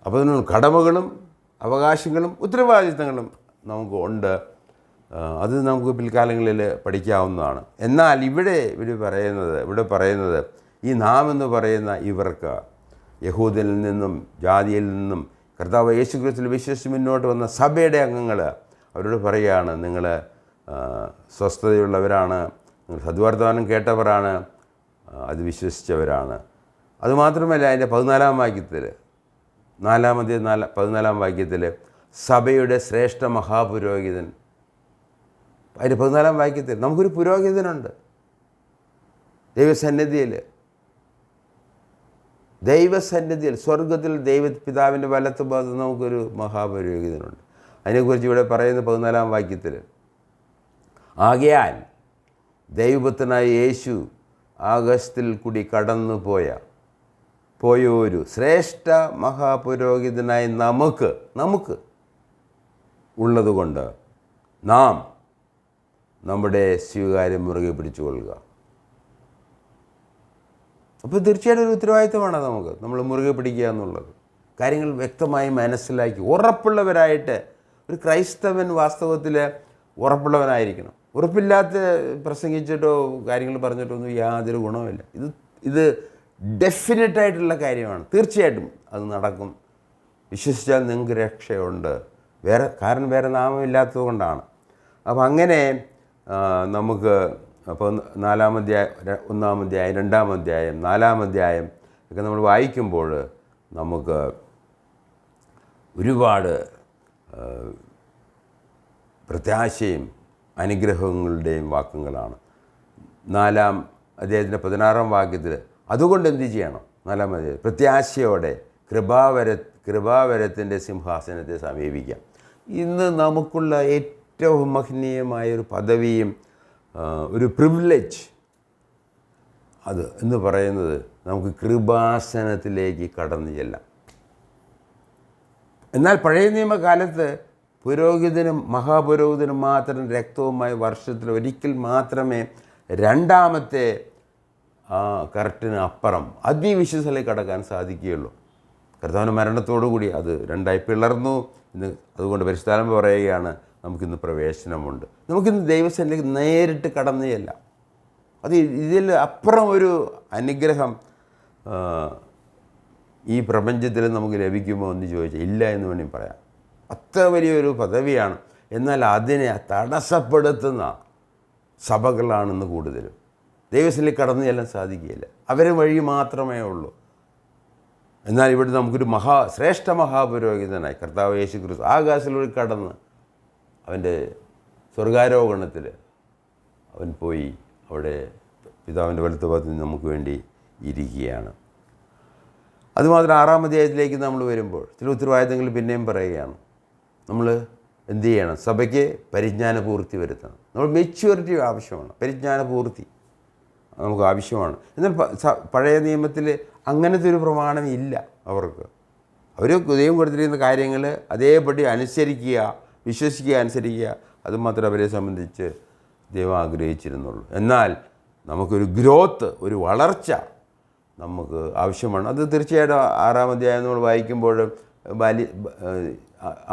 അപ്പോൾ അതിന് കടമകളും അവകാശങ്ങളും ഉത്തരവാദിത്തങ്ങളും നമുക്ക് ഉണ്ട്. അത് നമുക്ക് പിൽക്കാലങ്ങളിൽ പഠിക്കാവുന്നതാണ്. എന്നാൽ ഇവിടെ പറയുന്നത് ഈ നാം എന്ന് പറയുന്ന ഇവർക്ക് യഹൂദനിൽ നിന്നും ജാതിയിൽ നിന്നും കർത്താവ് യേശു ക്രിസ്തുവിൽ വിശ്വസിച്ച് മുന്നോട്ട് വന്ന സഭയുടെ അംഗങ്ങൾ അവരോട് പറയുകയാണ്, നിങ്ങൾ സ്വസ്ഥതയുള്ളവരാണ്, നിങ്ങൾ സദ്വർത്തമാനം കേട്ടവരാണ്, അത് വിശ്വസിച്ചവരാണ്. അതുമാത്രമല്ല, അതിൻ്റെ 14-ാം വാക്യത്തിൽ 14-ാം വാക്യത്തിൽ സഭയുടെ ശ്രേഷ്ഠ മഹാപുരോഹിതൻ, അതിൻ്റെ 14-ാം വാക്യത്തിൽ നമുക്കൊരു പുരോഹിതനുണ്ട്. ദൈവസന്നിധിയിൽ സ്വർഗത്തിൽ പിതാവിൻ്റെ വലത്ത് ഭാഗത്ത് നമുക്കൊരു മഹാപുരോഹിതനുണ്ട്. അതിനെക്കുറിച്ച് ഇവിടെ പറയുന്ന 14-ാം വാക്യത്തിൽ, ആകയാൽ ദൈവപുത്രനായ യേശു ആകാശത്തിൽ കൂടി കടന്നു പോയൊരു ശ്രേഷ്ഠ മഹാപുരോഹിതനായി നമുക്ക് ഉള്ളതുകൊണ്ട് നാം നമ്മുടെ സ്വീകാര്യം മുറുകെ പിടിച്ചുകൊള്ളുക. അപ്പോൾ തീർച്ചയായിട്ടും ഒരു ഉത്തരവാദിത്തമാണ് നമ്മൾ മുറുകെ പിടിക്കുക എന്നുള്ളത്. കാര്യങ്ങൾ വ്യക്തമായി മനസ്സിലാക്കി ഉറപ്പുള്ളവരായിട്ട് ഒരു ക്രൈസ്തവൻ വാസ്തവത്തിൽ ഉറപ്പുള്ളവനായിരിക്കണം. ഉറപ്പില്ലാത്ത പ്രസംഗിച്ചിട്ടോ കാര്യങ്ങൾ പറഞ്ഞിട്ടോ ഒന്നും യാതൊരു ഗുണവുമില്ല. ഇത് ഡെഫിനറ്റായിട്ടുള്ള കാര്യമാണ്. തീർച്ചയായിട്ടും അത് നടക്കും. വിശ്വസിച്ചാൽ നിങ്ങൾക്ക് രക്ഷയുണ്ട്. കാരണം വേറെ നാമമില്ലാത്തത് കൊണ്ടാണ്. അപ്പോൾ അങ്ങനെ നമുക്ക് അപ്പോൾ 4-ാം അധ്യായം, 1-ാം അധ്യായം, 2-ാം അധ്യായം, 4-ാം അധ്യായം ഒക്കെ നമ്മൾ വായിക്കുമ്പോൾ നമുക്ക് ഒരുപാട് പ്രത്യാശയും അനുഗ്രഹങ്ങളുടെയും വാക്കുകളാണ്. 4-ാം അധ്യായത്തിൻ്റെ 16-ാം വാക്യത്തിൽ അതുകൊണ്ട് എന്ത് ചെയ്യണം? 4-ാം അധ്യായം പ്രത്യാശയോടെ കൃപാവരത്തിൻ്റെ സിംഹാസനത്തെ സമീപിക്കാം. ഇന്ന് നമുക്കുള്ള ഏറ്റവും മഹനീയമായൊരു പദവിയും ഒരു പ്രിവിലേജ് അത് എന്ന് പറയുന്നത് നമുക്ക് കൃപാസനത്തിലേക്ക് കടന്നു ചെല്ലാം. എന്നാൽ പഴയ നിയമകാലത്ത് പുരോഹിതനും മഹാപുരോഹിതനും മാത്രം രക്തവുമായി വർഷത്തിൽ ഒരിക്കൽ മാത്രമേ 2ാമത്തെ കറക്റ്റിന് അപ്പുറം അതിവിശ്വസത്തിലേക്ക് കടക്കാൻ സാധിക്കുകയുള്ളൂ. കർത്താവിൻ്റെ മരണത്തോടുകൂടി അത് 2ആയി പിളർന്നു. അതുകൊണ്ട് പരിശുദ്ധാത്മാവ് പറയുകയാണ്, നമുക്കിന്ന് പ്രവേശനമുണ്ട്. നമുക്കിന്ന് ദൈവസന്നിധിയിലേക്ക് നേരിട്ട് കടന്നു ചെല്ലാം. അത് ഇതിൽ അപ്പുറം ഒരു അനുഗ്രഹം ഈ പ്രപഞ്ചത്തിൽ നമുക്ക് ലഭിക്കുമോ എന്ന് ചോദിച്ചാൽ ഇല്ല എന്ന് വേണമെങ്കിൽ പറയാം. അത്ര വലിയൊരു പദവിയാണ്. എന്നാൽ അതിനെ തടസ്സപ്പെടുത്തുന്ന സഭകളാണെന്ന് കൂടുതലും. ദൈവസന്നിധിയിലേക്ക് കടന്നു ചെല്ലാൻ സാധിക്കുകയില്ല. അവരെ വഴി മാത്രമേ ഉള്ളൂ. എന്നാൽ ഇവിടെ നമുക്കൊരു ശ്രേഷ്ഠ മഹാപുരോഹിതനായി കർത്താവ് യേശു ക്രിസ്തു ആകാശത്തിലൂടെ കടന്ന് അവൻ്റെ സ്വർഗാരോഹണത്തിൽ അവൻ പോയി അവിടെ പിതാവിൻ്റെ വലത്തുഭാഗത്ത് നിന്ന് നമുക്ക് വേണ്ടി ഇരിക്കുകയാണ്. അതുമാത്രം 6-ാം അധ്യായത്തിലേക്ക് നമ്മൾ വരുമ്പോൾ ചില ഉത്തരവാദിത്തങ്ങൾ പിന്നെയും പറയുകയാണ്. നമ്മൾ എന്ത് ചെയ്യണം? സഭയ്ക്ക് പരിജ്ഞാനപൂർത്തി വരുത്തണം. നമ്മൾ മെച്യൂരിറ്റി ആവശ്യമാണ്. പരിജ്ഞാനപൂർത്തി നമുക്ക് ആവശ്യമാണ്. എന്നാൽ പഴയ നിയമത്തിൽ അങ്ങനത്തെ ഒരു പ്രമാണം ഇല്ല. അവർ ദൈവം കൊടുത്തിരിക്കുന്ന കാര്യങ്ങൾ അതേപടി അനുസരിക്കുക, വിശ്വസിക്കുക, അനുസരിക്കുക, അതുമാത്രമേ അവരെ സംബന്ധിച്ച് ദൈവം ആഗ്രഹിച്ചിരുന്നുള്ളൂ. എന്നാൽ നമുക്കൊരു ഗ്രോത്ത്, ഒരു വളർച്ച നമുക്ക് ആവശ്യമാണ്. അത് തീർച്ചയായിട്ടും 6-ാം അധ്യായം നമ്മൾ വായിക്കുമ്പോൾ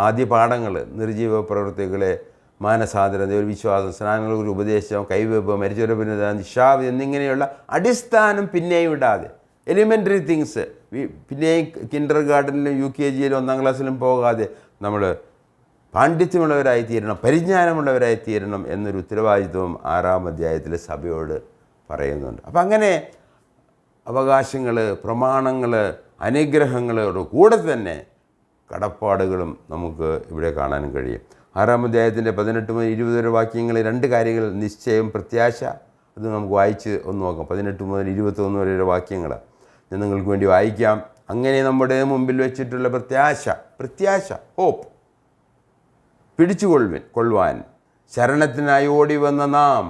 ആദ്യ പാഠങ്ങൾ നിർജീവ പ്രവൃത്തികളെ, മാനസാന്തരം, ദൈവവിശ്വാസം, സ്നാനങ്ങളുടെ ഉപദേശം, കൈവെപ്പ്, മരിച്ചവരെ പിന്നെ നിശാവ് എന്നിങ്ങനെയുള്ള അടിസ്ഥാനം പിന്നെയും ഇടാതെ എലിമെൻ്ററി തിങ്സ് പിന്നെയും കിൻഡർ ഗാർഡനിലും UKG-യിലും 1-ാം ക്ലാസ്സിലും പോകാതെ നമ്മൾ പാണ്ഡിത്യമുള്ളവരായിത്തീരണം, പരിജ്ഞാനമുള്ളവരായിത്തീരണം എന്നൊരു ഉത്തരവാദിത്വം 6-ാം അധ്യായത്തിൽ സഭയോട് പറയുന്നുണ്ട്. അപ്പം അങ്ങനെ അവകാശങ്ങൾ, പ്രമാണങ്ങൾ, അനുഗ്രഹങ്ങളോട് കൂടെ തന്നെ കടപ്പാടുകളും നമുക്ക് ഇവിടെ കാണാനും കഴിയും. 6-ാം അധ്യായത്തിൻ്റെ 18 മുതൽ 20 വരെ വാക്യങ്ങൾ 2 കാര്യങ്ങൾ: നിശ്ചയം, പ്രത്യാശ. അത് നമുക്ക് വായിച്ച് ഒന്ന് നോക്കാം. 18 മുതൽ 21 വരെ വാക്യങ്ങൾ ഞാൻ നിങ്ങൾക്ക് വേണ്ടി വായിക്കാം. അങ്ങനെ നമ്മുടെ മുമ്പിൽ വെച്ചിട്ടുള്ള പ്രത്യാശ, ഹോപ്പ് കൊള്ളുവാൻ ശരണത്തിനായി ഓടി വന്ന നാം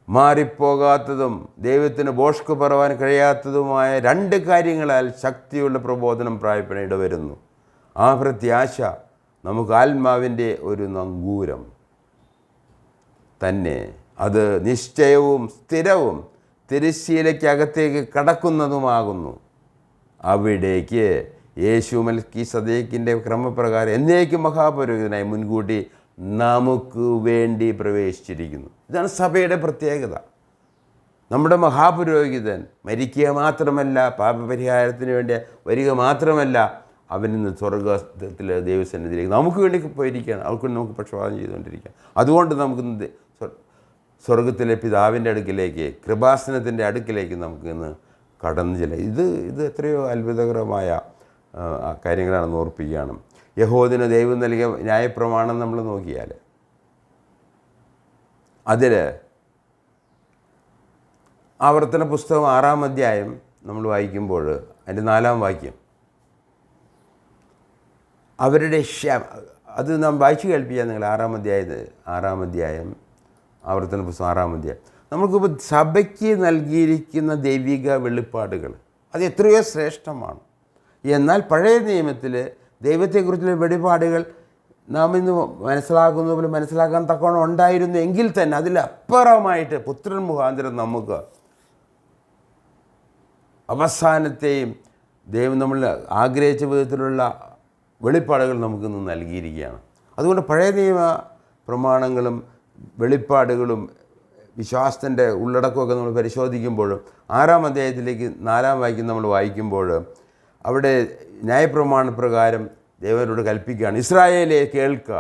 മാറിപ്പോകാത്തതും ദൈവത്തിന് ഭോഷ്ക് പറവാൻ കഴിയാത്തതുമായ 2 കാര്യങ്ങളാൽ ശക്തിയുള്ള പ്രബോധനം പ്രാപിക്കാൻ ഇടവരുന്നു. ആ പ്രത്യാശ നമുക്ക് ആത്മാവിൻ്റെ ഒരു നങ്കൂരം തന്നെ. അത് നിശ്ചയവും സ്ഥിരവും തിരശ്ശീലയ്ക്കകത്തേക്ക് കടക്കുന്നതുമാകുന്നു. അവിടേക്ക് യേശു മൽക്കീസദേക്കിൻ്റെ ക്രമപ്രകാരം എന്നേക്കും മഹാപുരോഹിതനായി മുൻകൂട്ടി നമുക്ക് വേണ്ടി പ്രവേശിച്ചിരിക്കുന്നു. ഇതാണ് സഭയുടെ പ്രത്യേകത. നമ്മുടെ മഹാപുരോഹിതൻ മരിക്കുക മാത്രമല്ല, പാപപരിഹാരത്തിന് വേണ്ടി വരിക മാത്രമല്ല, അവൻ ഇന്ന് സ്വർഗത്തിൽ ദൈവസന്നിധിയിലേക്ക് നമുക്ക് വേണ്ടി പോയിരിക്കുകയാണ്. അവർക്ക് നമുക്ക് പക്ഷപാതം ചെയ്തുകൊണ്ടിരിക്കുക. അതുകൊണ്ട് നമുക്ക് സ്വർഗത്തിലെ പിതാവിൻ്റെ അടുക്കിലേക്ക്, കൃപാസനത്തിൻ്റെ അടുക്കിലേക്ക് നമുക്ക് ഇന്ന് കടന്നു ചെല്ലാം. ഇത് എത്രയോ അത്ഭുതകരമായ കാര്യങ്ങളാണെന്ന് ഓർപ്പിക്കുകയാണ്. യഹോദിന് ദൈവം നൽകിയ ന്യായപ്രമാണം നമ്മൾ നോക്കിയാൽ അതിൽ ആവർത്തന പുസ്തകം 6-ാം അധ്യായം നമ്മൾ വായിക്കുമ്പോൾ അതിൻ്റെ 4-ാം വാക്യം, അവരുടെ അത് നാം വായിച്ചു കേൾപ്പിക്കാം നിങ്ങൾ. 6-ാം അധ്യായം ആവർത്തന പുസ്തകം 6-ാം അധ്യായം. നമുക്കിപ്പോൾ സഭയ്ക്ക് നൽകിയിരിക്കുന്ന ദൈവിക വെളിപ്പാടുകൾ അത് എത്രയോ ശ്രേഷ്ഠമാണ്. എന്നാൽ പഴയ നിയമത്തിൽ ദൈവത്തെക്കുറിച്ചുള്ള വെളിപാടുകൾ നാം ഇന്ന് മനസ്സിലാക്കുന്ന പോലെ മനസ്സിലാക്കാൻ തക്കവണ്ണം ഉണ്ടായിരുന്നു എങ്കിൽ തന്നെ അതിലപ്പുറമായിട്ട് പുത്രൻ മുഖാന്തരം നമുക്ക് അവസാനത്തെയും ദൈവം നമ്മൾ ആഗ്രഹിച്ച വിധത്തിലുള്ള വെളിപ്പാടുകൾ നമുക്കിന്ന് നൽകിയിരിക്കുകയാണ്. അതുകൊണ്ട് പഴയ നിയമ പ്രമാണങ്ങളും വെളിപ്പാടുകളും വിശ്വാസത്തിൻ്റെ ഉള്ളടക്കമൊക്കെ നമ്മൾ പരിശോധിക്കുമ്പോഴും 6-ാം അധ്യായത്തിലേക്ക് 4-ാം വാക്യം നമ്മൾ വായിക്കുമ്പോൾ അവിടെ ന്യായപ്രമാണപ്രകാരം ദൈവനോട് കൽപ്പിക്കുകയാണ്, ഇസ്രായേലേ കേൾക്കുക,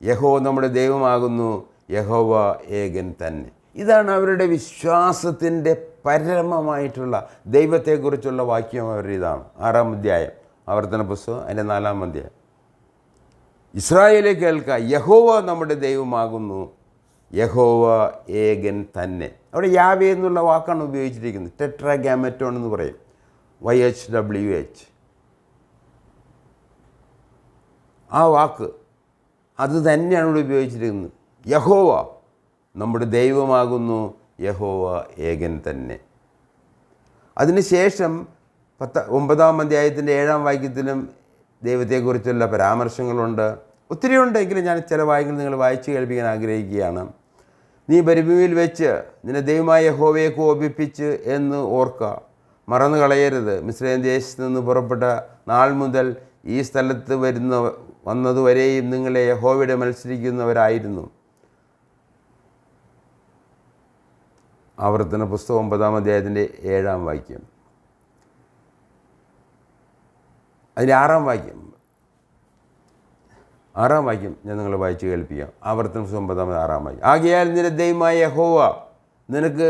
യഹോവ നമ്മുടെ ദൈവമാകുന്നു, യഹോവ ഏകൻ തന്നെ. ഇതാണ് അവരുടെ വിശ്വാസത്തിൻ്റെ പരമമായിട്ടുള്ള ദൈവത്തെക്കുറിച്ചുള്ള വാക്യം. അവരുടെ ഇതാണ് 6-ാം അധ്യായം ആവർത്തന പുസ്തകം അതിൻ്റെ 4-ാം അധ്യായം. ഇസ്രായേലേ കേൾക്കുക, യഹോവ നമ്മുടെ ദൈവമാകുന്നു, യഹോവ ഏകൻ തന്നെ. അവിടെ യാവേ എന്നുള്ള വാക്കാണ് ഉപയോഗിച്ചിരിക്കുന്നത്. ടെട്രാഗാമറ്റോൺ എന്ന് പറയും, YHWH. ആ വാക്ക് അത് തന്നെയാണ് ഇവിടെ ഉപയോഗിച്ചിരിക്കുന്നത്. യഹോവ നമ്മുടെ ദൈവമാകുന്നു, യഹോവ ഏകൻ തന്നെ. അതിനുശേഷം 9-ാം അധ്യായത്തിൻ്റെ 7-ാം വാക്യത്തിലും ദൈവത്തെക്കുറിച്ചുള്ള പരാമർശങ്ങളുണ്ട്. ഒത്തിരി ഉണ്ടെങ്കിലും ഞാൻ ചില വാക്യങ്ങൾ നിങ്ങൾ വായിച്ച് കേൾപ്പിക്കാൻ ആഗ്രഹിക്കുകയാണ്. നീ മരുഭൂമിയിൽ വെച്ച് നിന്റെ ദൈവമായ യഹോവയെ കോപിപ്പിച്ച് എന്ന് ഓർക്കുക, മറന്നു കളയരുത്. മിസ്രയീം ദേശത്ത് നിന്ന് പുറപ്പെട്ട നാൾ മുതൽ ഈ സ്ഥലത്ത് വന്നതുവരെയും നിങ്ങളെ യഹോവയുടെ മത്സരിക്കുന്നവരായിരുന്നു. ആവർത്തന പുസ്തകം 9-ാം അധ്യായത്തിൻ്റെ 7-ാം വാക്യം. അതിൻ്റെ 6-ാം വാക്യം ഞാൻ നിങ്ങളെ വായിച്ച് കേൾപ്പിക്കാം. ആവർത്തന പുസ്തകം 9-ാം 6-ാം വാക്യം. ആകയാൽ നിന്റെ ദൈവമായ യഹോവ നിനക്ക്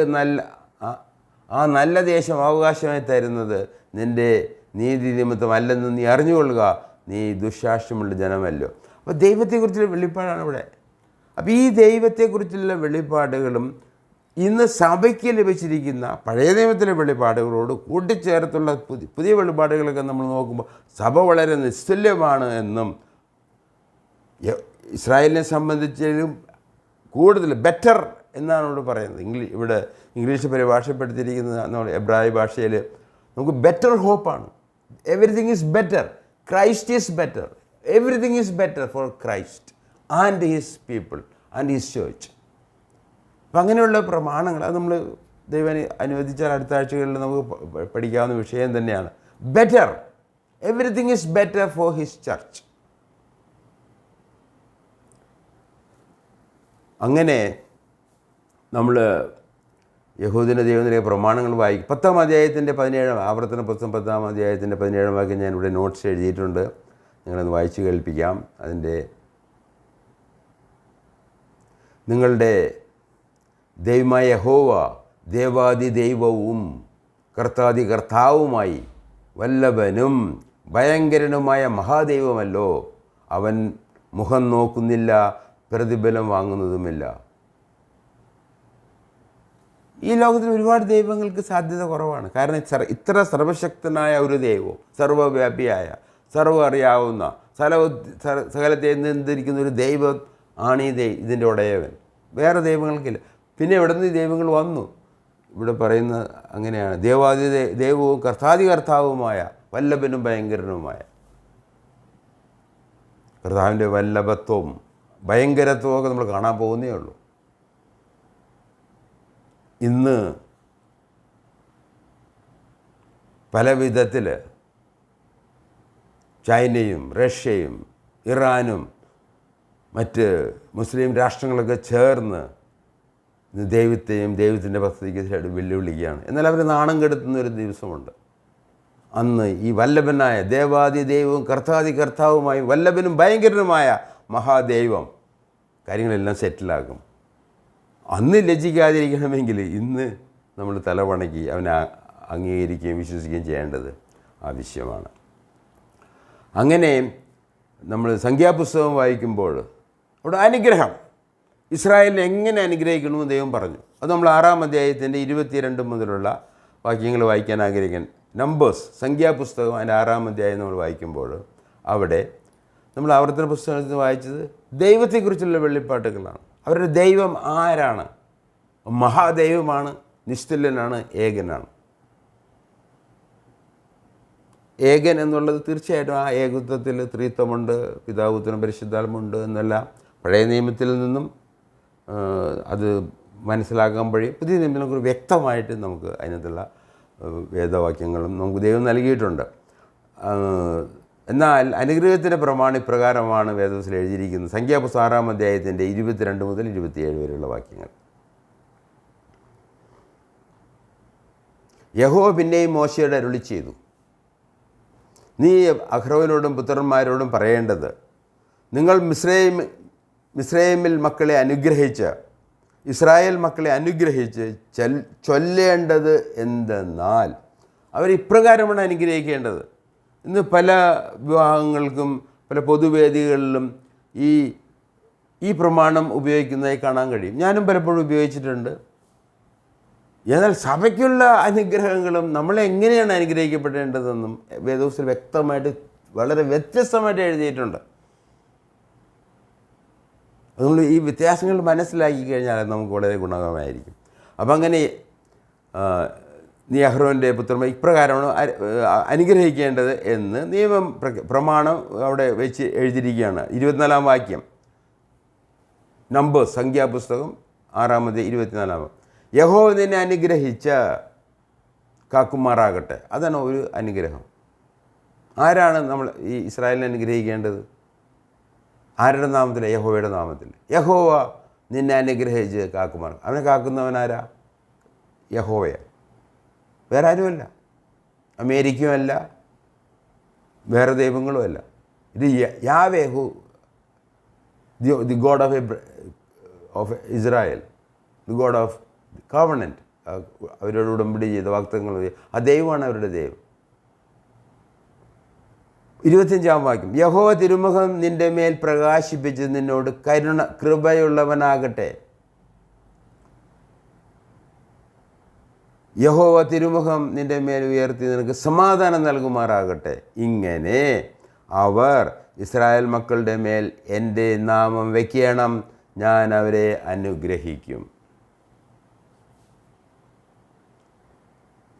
നല്ല ദേശം അവകാശമായി തരുന്നത് നിൻ്റെ നീതി നിമിത്തം അല്ലെന്ന് നീ അറിഞ്ഞുകൊള്ളുക, നീ ദുശാസ്യമുള്ള ജനമല്ലോ. അപ്പോൾ ദൈവത്തെക്കുറിച്ചുള്ള വെളിപ്പാടാണ് ഇവിടെ. അപ്പോൾ ഈ ദൈവത്തെക്കുറിച്ചുള്ള വെളിപ്പാടുകളും ഇന്ന് സഭയ്ക്ക് ലഭിച്ചിരിക്കുന്ന പഴയ നിയമത്തിലെ വെളിപ്പാടുകളോട് കൂട്ടിച്ചേർത്തുള്ള പുതിയ വെളിപ്പാടുകളൊക്കെ നമ്മൾ നോക്കുമ്പോൾ സഭ വളരെ നിസ്തുല്യമാണ് എന്നും ഇസ്രായേലിനെ സംബന്ധിച്ചും കൂടുതൽ ബെറ്റർ എന്നാണ് ഇവിടെ പറയുന്നത്. ഇവിടെ ഇംഗ്ലീഷ് പരിഭാഷപ്പെടുത്തിയിരിക്കുന്ന നമ്മൾ എബ്രായ ഭാഷയിൽ നമുക്ക് ബെറ്റർ ഹോപ്പാണ്. Everything is better, Christ is better, everything is better for Christ and his people and his church. അപ്പം അങ്ങനെയുള്ള പ്രമാണങ്ങൾ അത് നമ്മൾ ദൈവം അനുവദിച്ചാൽ അടുത്ത ആഴ്ചകളിൽ നമുക്ക് പഠിക്കാവുന്ന വിഷയം തന്നെയാണ്. Better, everything is better for his church. അങ്ങനെ നമ്മൾ യഹൂദിൻ്റെ ദൈവത്തിൻ്റെ പ്രമാണങ്ങൾ വായിക്കും. 10-ാം അധ്യായത്തിൻ്റെ 17-ാം ആവർത്തന പുസ്തകം 10-ാം അധ്യായത്തിൻ്റെ 17-ാം വാക്യം ഞാൻ ഇവിടെ നോട്ട്സ് എഴുതിയിട്ടുണ്ട്. നിങ്ങളൊന്ന് വായിച്ചു കേൾപ്പിക്കാം. അതിൻ്റെ നിങ്ങളുടെ ദൈവമായ യഹോവ ദേവാദി ദൈവവും കർത്താദി കർത്താവുമായി വല്ലഭനും ഭയങ്കരനുമായ മഹാദൈവമല്ലോ. അവൻ മുഖം നോക്കുന്നില്ല, പ്രതിഫലം വാങ്ങുന്നതുമില്ല. ഈ ലോകത്തിൽ ഒരുപാട് ദൈവങ്ങൾക്ക് സാധ്യത കുറവാണ്. കാരണം ഇത്ര സർവശക്തനായ ഒരു ദൈവവും സർവ്വവ്യാപിയായ സർവ്വ അറിയാവുന്ന സകലത്തെ നിയന്ത്രിക്കുന്ന ഒരു ദൈവം ആണ് ഇതിൻ്റെ ഉടയവൻ. വേറെ ദൈവങ്ങൾക്കില്ല. പിന്നെ എവിടെ നിന്ന് ഈ ദൈവങ്ങൾ വന്നു? ഇവിടെ പറയുന്ന അങ്ങനെയാണ്, ദേവാദി ദൈവവും കർത്താദി കർത്താവുമായ വല്ലഭനും ഭയങ്കരനുമായ. കർത്താവിൻ്റെ വല്ലഭത്വവും ഭയങ്കരത്വവും ഒക്കെ നമ്മൾ കാണാൻ പോകുന്നേ ഉള്ളൂ. ഇന്ന് പല വിധത്തിൽ ചൈനയും റഷ്യയും ഇറാനും മറ്റ് മുസ്ലിം രാഷ്ട്രങ്ങളൊക്കെ ചേർന്ന് ദൈവത്തെയും ദൈവത്തിൻ്റെ പദ്ധതിക്ക് വെല്ലുവിളിക്കുകയാണ്. എന്നാൽ അവർ നാണം കെടുത്തുന്ന ഒരു ദിവസമുണ്ട്. അന്ന് ഈ വല്ലഭനായ ദേവാദി ദൈവവും കർത്താദി കർത്താവുമായി വല്ലഭനും ഭയങ്കരനുമായ മഹാദൈവം കാര്യങ്ങളെല്ലാം സെറ്റിലാക്കും. അന്ന് ലജ്ജിക്കാതിരിക്കണമെങ്കിൽ ഇന്ന് നമ്മൾ തലവണക്കി അവനെ അംഗീകരിക്കുകയും വിശ്വസിക്കുകയും ചെയ്യേണ്ടത് ആവശ്യമാണ്. അങ്ങനെ നമ്മൾ സംഖ്യാപുസ്തകം വായിക്കുമ്പോൾ അവിടെ അനുഗ്രഹം ഇസ്രായേലിനെ എങ്ങനെ അനുഗ്രഹിക്കണമെന്ന് ദൈവം പറഞ്ഞു. അത് നമ്മൾ 6-ാം അധ്യായത്തിൻ്റെ 22 മുതലുള്ള വാക്യങ്ങൾ വായിക്കാൻ ആഗ്രഹിക്കാൻ. നമ്പേഴ്സ് സംഖ്യാപുസ്തകം അതിൻ്റെ 6-ാം അധ്യായം നമ്മൾ വായിക്കുമ്പോൾ അവിടെ നമ്മൾ ആവർത്തന പുസ്തകത്തിൽ വായിച്ചത് ദൈവത്തെക്കുറിച്ചുള്ള വെളിപ്പാട്ടുകളാണ്. അവരുടെ ദൈവം ആരാണ്? മഹാദൈവമാണ്, നിസ്തുല്യനാണ്, ഏകനാണ്. ഏകൻ എന്നുള്ളത് തീർച്ചയായിട്ടും ആ ഏകത്വത്തിൽ ത്രിത്വമുണ്ട്, പിതാവുത്തനും പരിശുദ്ധാത്മുണ്ട് എന്നെല്ലാം പഴയ നിയമത്തിൽ നിന്നും അത് മനസ്സിലാക്കാൻ കഴിയും. പുതിയ നിയമത്തിൽ നമുക്ക് വ്യക്തമായിട്ട് നമുക്ക് അതിനകത്തുള്ള വേദവാക്യങ്ങളും നമുക്ക് ദൈവം നൽകിയിട്ടുണ്ട്. എന്നാൽ അനുഗ്രഹത്തിൻ്റെ പ്രമാണിപ്രകാരമാണ് വേദത്തിൽ എഴുതിയിരിക്കുന്നത്. സംഖ്യാപുസ്തകം 6-ാം അധ്യായത്തിൻ്റെ 22 മുതൽ 27 വരെയുള്ള വാക്യങ്ങൾ. യഹോവ പിന്നെയും മോശയോട് അരുളി ചെയ്തു, നീ അഹ്റോനോടും പുത്രന്മാരോടും പറയേണ്ടത്, നിങ്ങൾ മിസ്രയീമിൽ മക്കളെ അനുഗ്രഹിച്ച് ഇസ്രായേൽ മക്കളെ അനുഗ്രഹിച്ച് ചൊല്ലേണ്ടത് എന്തെന്നാൽ, അവരിപ്രകാരമാണ് അനുഗ്രഹിക്കേണ്ടത്. ഇന്ന് പല വിവാഹങ്ങൾക്കും പല പൊതുവേദികളിലും ഈ പ്രമാണം ഉപയോഗിക്കുന്നതായി കാണാൻ കഴിയും. ഞാനും പലപ്പോഴും ഉപയോഗിച്ചിട്ടുണ്ട്. എന്നാൽ സഭയ്ക്കുള്ള അനുഗ്രഹങ്ങളും നമ്മളെങ്ങനെയാണ് അനുഗ്രഹിക്കപ്പെടേണ്ടതെന്നും വേദപുസ്തകത്തിൽ വ്യക്തമായിട്ട് വളരെ വ്യത്യസ്തമായിട്ട് എഴുതിയിട്ടുണ്ട്. അതുകൊണ്ട് ഈ വ്യത്യാസങ്ങൾ മനസ്സിലാക്കി കഴിഞ്ഞാൽ നമുക്ക് വളരെ ഗുണകരമായിരിക്കും. അപ്പം അങ്ങനെ നീ അഹ്റോൻ്റെ പുത്രന്മാർ ഇപ്രകാരമാണ് അനുഗ്രഹിക്കേണ്ടത് എന്ന് നിയമം പ്രമാണം അവിടെ വെച്ച് എഴുതിയിരിക്കുകയാണ്. 24-ാം വാക്യം നമ്പേഴ്സ് സംഖ്യാപുസ്തകം 6-ാം അധ്യായം 24-ാം. യഹോവ നിന്നെ അനുഗ്രഹിച്ച് കാക്കുമാറാകട്ടെ. അതാണ് ഒരു അനുഗ്രഹം. ആരാണ് നമ്മൾ ഈ ഇസ്രായേലിനെ അനുഗ്രഹിക്കേണ്ടത്? ആരുടെ നാമത്തിൽ? യഹോവയുടെ നാമത്തിൽ. യഹോവ നിന്നെ അനുഗ്രഹിച്ച് കാക്കുമാർ. അവനെ കാക്കുന്നവനാരാ? യഹോവയാണ്, വേറെ ആരുമല്ല. അമേരിക്കയുമല്ല, വേറെ ദൈവങ്ങളുമല്ല. ഇത് Yahweh who the God of Israel, the God of covenant. അവരോട് ഉടമ്പടി ചെയ്ത വാഗ്ദത്തങ്ങൾ, ആ ദൈവമാണ് അവരുടെ ദൈവം. 25-ാം വാക്യം, യഹോവ തിരുമുഖം നിൻ്റെ മേൽ പ്രകാശിപ്പിച്ച് നിന്നോട് കൃപയുള്ളവനാകട്ടെ. യഹോവ തിരുമുഖം നിൻ്റെ മേൽ ഉയർത്തി നിനക്ക് സമാധാനം നൽകുമാറാകട്ടെ. ഇങ്ങനെ അവർ ഇസ്രായേൽ മക്കളുടെ മേൽ എൻ്റെ നാമം വയ്ക്കണം, ഞാൻ അവരെ അനുഗ്രഹിക്കും.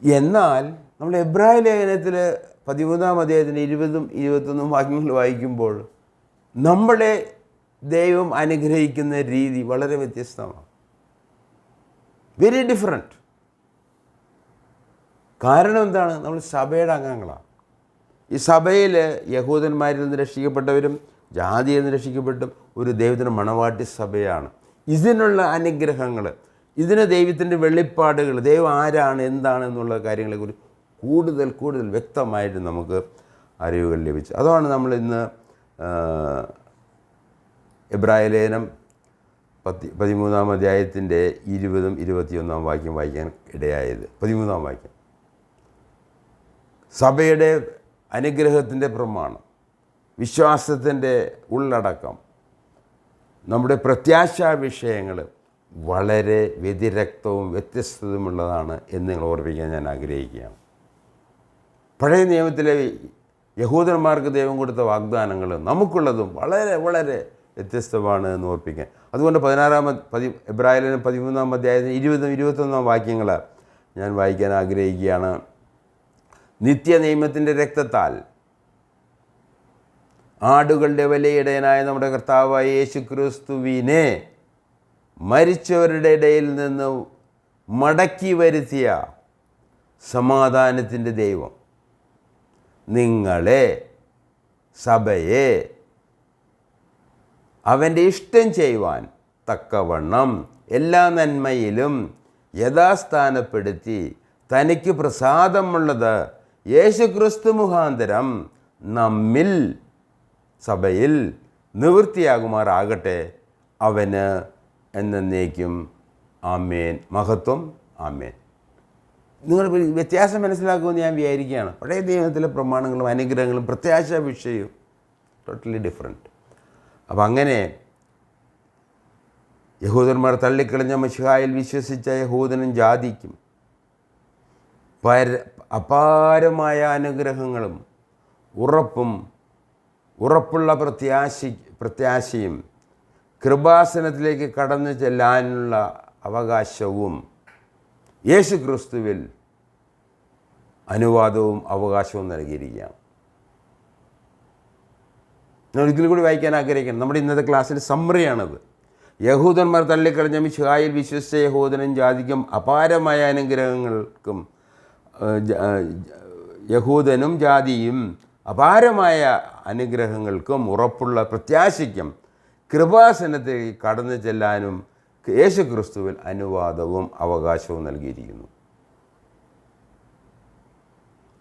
എന്നാൽ നമ്മൾ എബ്രായ ലേഖനത്തിൽ 13-ാം അധ്യായത്തിന് 20-21 വാക്യങ്ങൾ വായിക്കുമ്പോൾ നമ്മളെ ദൈവം അനുഗ്രഹിക്കുന്ന രീതി വളരെ വ്യത്യസ്തമാണ്. Very different. കാരണം എന്താണ്? നമ്മൾ സഭയുടെ അംഗങ്ങളാണ്. ഈ സഭയിൽ യഹൂദന്മാരിൽ നിന്ന് രക്ഷിക്കപ്പെട്ടവരും ജാതിയിൽ നിന്ന് രക്ഷിക്കപ്പെട്ടും ഒരു ദൈവത്തിൻ്റെ മണവാട്ടി സഭയാണ്. ഇതിനുള്ള അനുഗ്രഹങ്ങൾ, ഇതിന് ദൈവത്തിൻ്റെ വെളിപ്പാടുകൾ, ദൈവം ആരാണ് എന്താണ് എന്നുള്ള കാര്യങ്ങളെക്കുറിച്ച് കൂടുതൽ വ്യക്തമായിട്ട് നമുക്ക് അറിവുകൾ ലഭിച്ചു. അതാണ് നമ്മൾ ഇന്ന് എബ്രായ ലേഖനം 13-ാം അധ്യായത്തിൻ്റെ 20-21 വാക്യം വായിക്കാൻ ഇടയായത്. 13-ാം വാക്യം സഭയുടെ അനുഗ്രഹത്തിൻ്റെ പ്രമാണം, വിശ്വാസത്തിൻ്റെ ഉള്ളടക്കം, നമ്മുടെ പ്രത്യാശാ വിഷയങ്ങൾ വളരെ വ്യതിരക്തവും വ്യത്യസ്തതയുമുള്ളതാണ് എന്ന് നിങ്ങൾ ഓർമ്മിക്കാൻ ഞാൻ ആഗ്രഹിക്കുകയാണ്. പഴയ നിയമത്തിലെ യഹൂദന്മാർക്ക് ദൈവം കൊടുത്ത വാഗ്ദാനങ്ങൾ നമുക്കുള്ളതും വളരെ വളരെ വ്യത്യസ്തമാണ് എന്ന് ഓർപ്പിക്കാൻ. അതുകൊണ്ട് എബ്രായ ലേഖനം 13-ാം അധ്യായത്തിന് 20-21 വാക്യങ്ങൾ ഞാൻ വായിക്കാൻ ആഗ്രഹിക്കുകയാണ്. നിത്യനിയമത്തിൻ്റെ രക്തത്താൽ ആടുകളുടെ വിലയിടയനായ നമ്മുടെ കർത്താവായ യേശു ക്രിസ്തുവിനെ മരിച്ചവരുടെ ഇടയിൽ നിന്ന് മടക്കി വരുത്തിയ സമാധാനത്തിൻ്റെ ദൈവം നിങ്ങളെ, സഭയെ അവൻ്റെ ഇഷ്ടം ചെയ്യുവാൻ തക്കവണ്ണം എല്ലാ നന്മയിലും യഥാസ്ഥാനപ്പെടുത്തി തനിക്ക് പ്രസാദമുള്ളത് യേശുക്രിസ്തു മുഖാന്തരം നമ്മിൽ, സഭയിൽ നിവൃത്തിയാകുമാറാകട്ടെ. അവന് എന്നേക്കും ആമേൻ. മഹത്വം. ആമേൻ. നിങ്ങൾ വ്യത്യാസം മനസ്സിലാക്കുമെന്ന് ഞാൻ വിചാരിക്കുകയാണ്. പഴയ നിയമത്തിലെ പ്രമാണങ്ങളും അനുഗ്രഹങ്ങളും പ്രത്യാശ വിഷയവും ടോട്ടലി ഡിഫറെൻറ്റ്. അപ്പം അങ്ങനെ യഹൂദന്മാർ തള്ളിക്കളഞ്ഞ മിശിഹായിൽ വിശ്വസിച്ച യഹൂദനും ജാതിക്കും അപാരമായ അനുഗ്രഹങ്ങളും ഉറപ്പുള്ള പ്രത്യാശയും കൃപാസനത്തിലേക്ക് കടന്നു ചെല്ലാനുള്ള അവകാശവും യേശു ക്രിസ്തുവിൽ അനുവാദവും അവകാശവും നൽകിയിരിക്കുകയാണ്. ഞാൻ ഒരിക്കലും കൂടി വായിക്കാൻ ആഗ്രഹിക്കണം. നമ്മുടെ ഇന്നത്തെ ക്ലാസ്സിൽ സമ്മറിയാണത്. യഹൂദന്മാർ തള്ളിക്കളഞ്ഞ മിശിഹായിൽ വിശ്വസിച്ച യഹൂദനും ജാതിക്കും അപാരമായ അനുഗ്രഹങ്ങൾക്കും യഹൂദനും ജാതിയും അപാരമായ അനുഗ്രഹങ്ങൾക്കും ഉറപ്പുള്ള പ്രത്യാശയ്ക്കും കൃപാസനത്തിലേക്ക് കടന്നു ചെല്ലാനും യേശു ക്രിസ്തുവിൽ അനുവാദവും അവകാശവും നൽകിയിരിക്കുന്നു.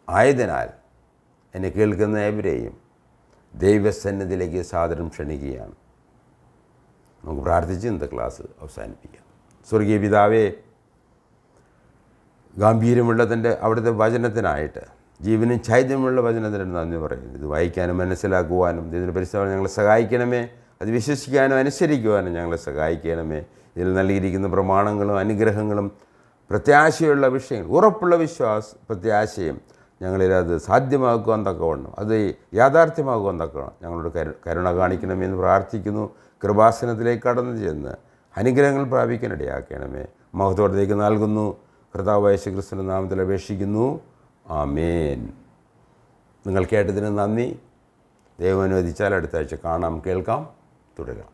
ആയതിനാൽ എന്നെ കേൾക്കുന്ന ഏവരെയും ദൈവസന്നിധിയിലേക്ക് സാദരം ക്ഷണിക്കുകയാണ്. നമുക്ക് പ്രാർത്ഥിച്ച് ഇന്നത്തെ ക്ലാസ് അവസാനിപ്പിക്കാം. സ്വർഗീയ പിതാവേ, ഗാംഭീര്യമുള്ള അവിടുത്തെ വചനത്തിനായിട്ട്, ജീവനും ചൈതന്യമുള്ള വചനത്തിന് നന്ദി പറയുന്നു. ഇത് വായിക്കാനും മനസ്സിലാക്കുവാനും ഇതിന് പരിശ്രമം ഞങ്ങളെ സഹായിക്കണമേ. അത് വിശ്വസിക്കാനും അനുസരിക്കുവാനും ഞങ്ങളെ സഹായിക്കണമേ. ഇതിൽ നൽകിയിരിക്കുന്ന പ്രമാണങ്ങളും അനുഗ്രഹങ്ങളും പ്രത്യാശയുള്ള വിഷയങ്ങൾ, ഉറപ്പുള്ള പ്രത്യാശയും ഞങ്ങളിലത് സാധ്യമാക്കുവാൻ തക്കവണ്ണം, അത് യാഥാർത്ഥ്യമാക്കുവാൻ തക്കവണ്ണം ഞങ്ങളോട് കരുണ കാണിക്കണമെന്ന് പ്രാർത്ഥിക്കുന്നു. കൃപാസനത്തിലേക്ക് കടന്നു ചെന്ന് അനുഗ്രഹങ്ങൾ പ്രാപിക്കാനിടയാക്കണമേ. മഹത്വത്തിലേക്ക് നൽകുന്നു. കർത്താവായ യേശു ക്രിസ്തുവിന്റെ നാമത്തിൽ അപേക്ഷിക്കുന്നു. ആമേൻ. നിങ്ങൾ കേട്ടതിന് നന്ദി. ദൈവം അനുവദിച്ചാൽ അടുത്ത ആഴ്ച കാണാം, കേൾക്കാം, തുടരാം.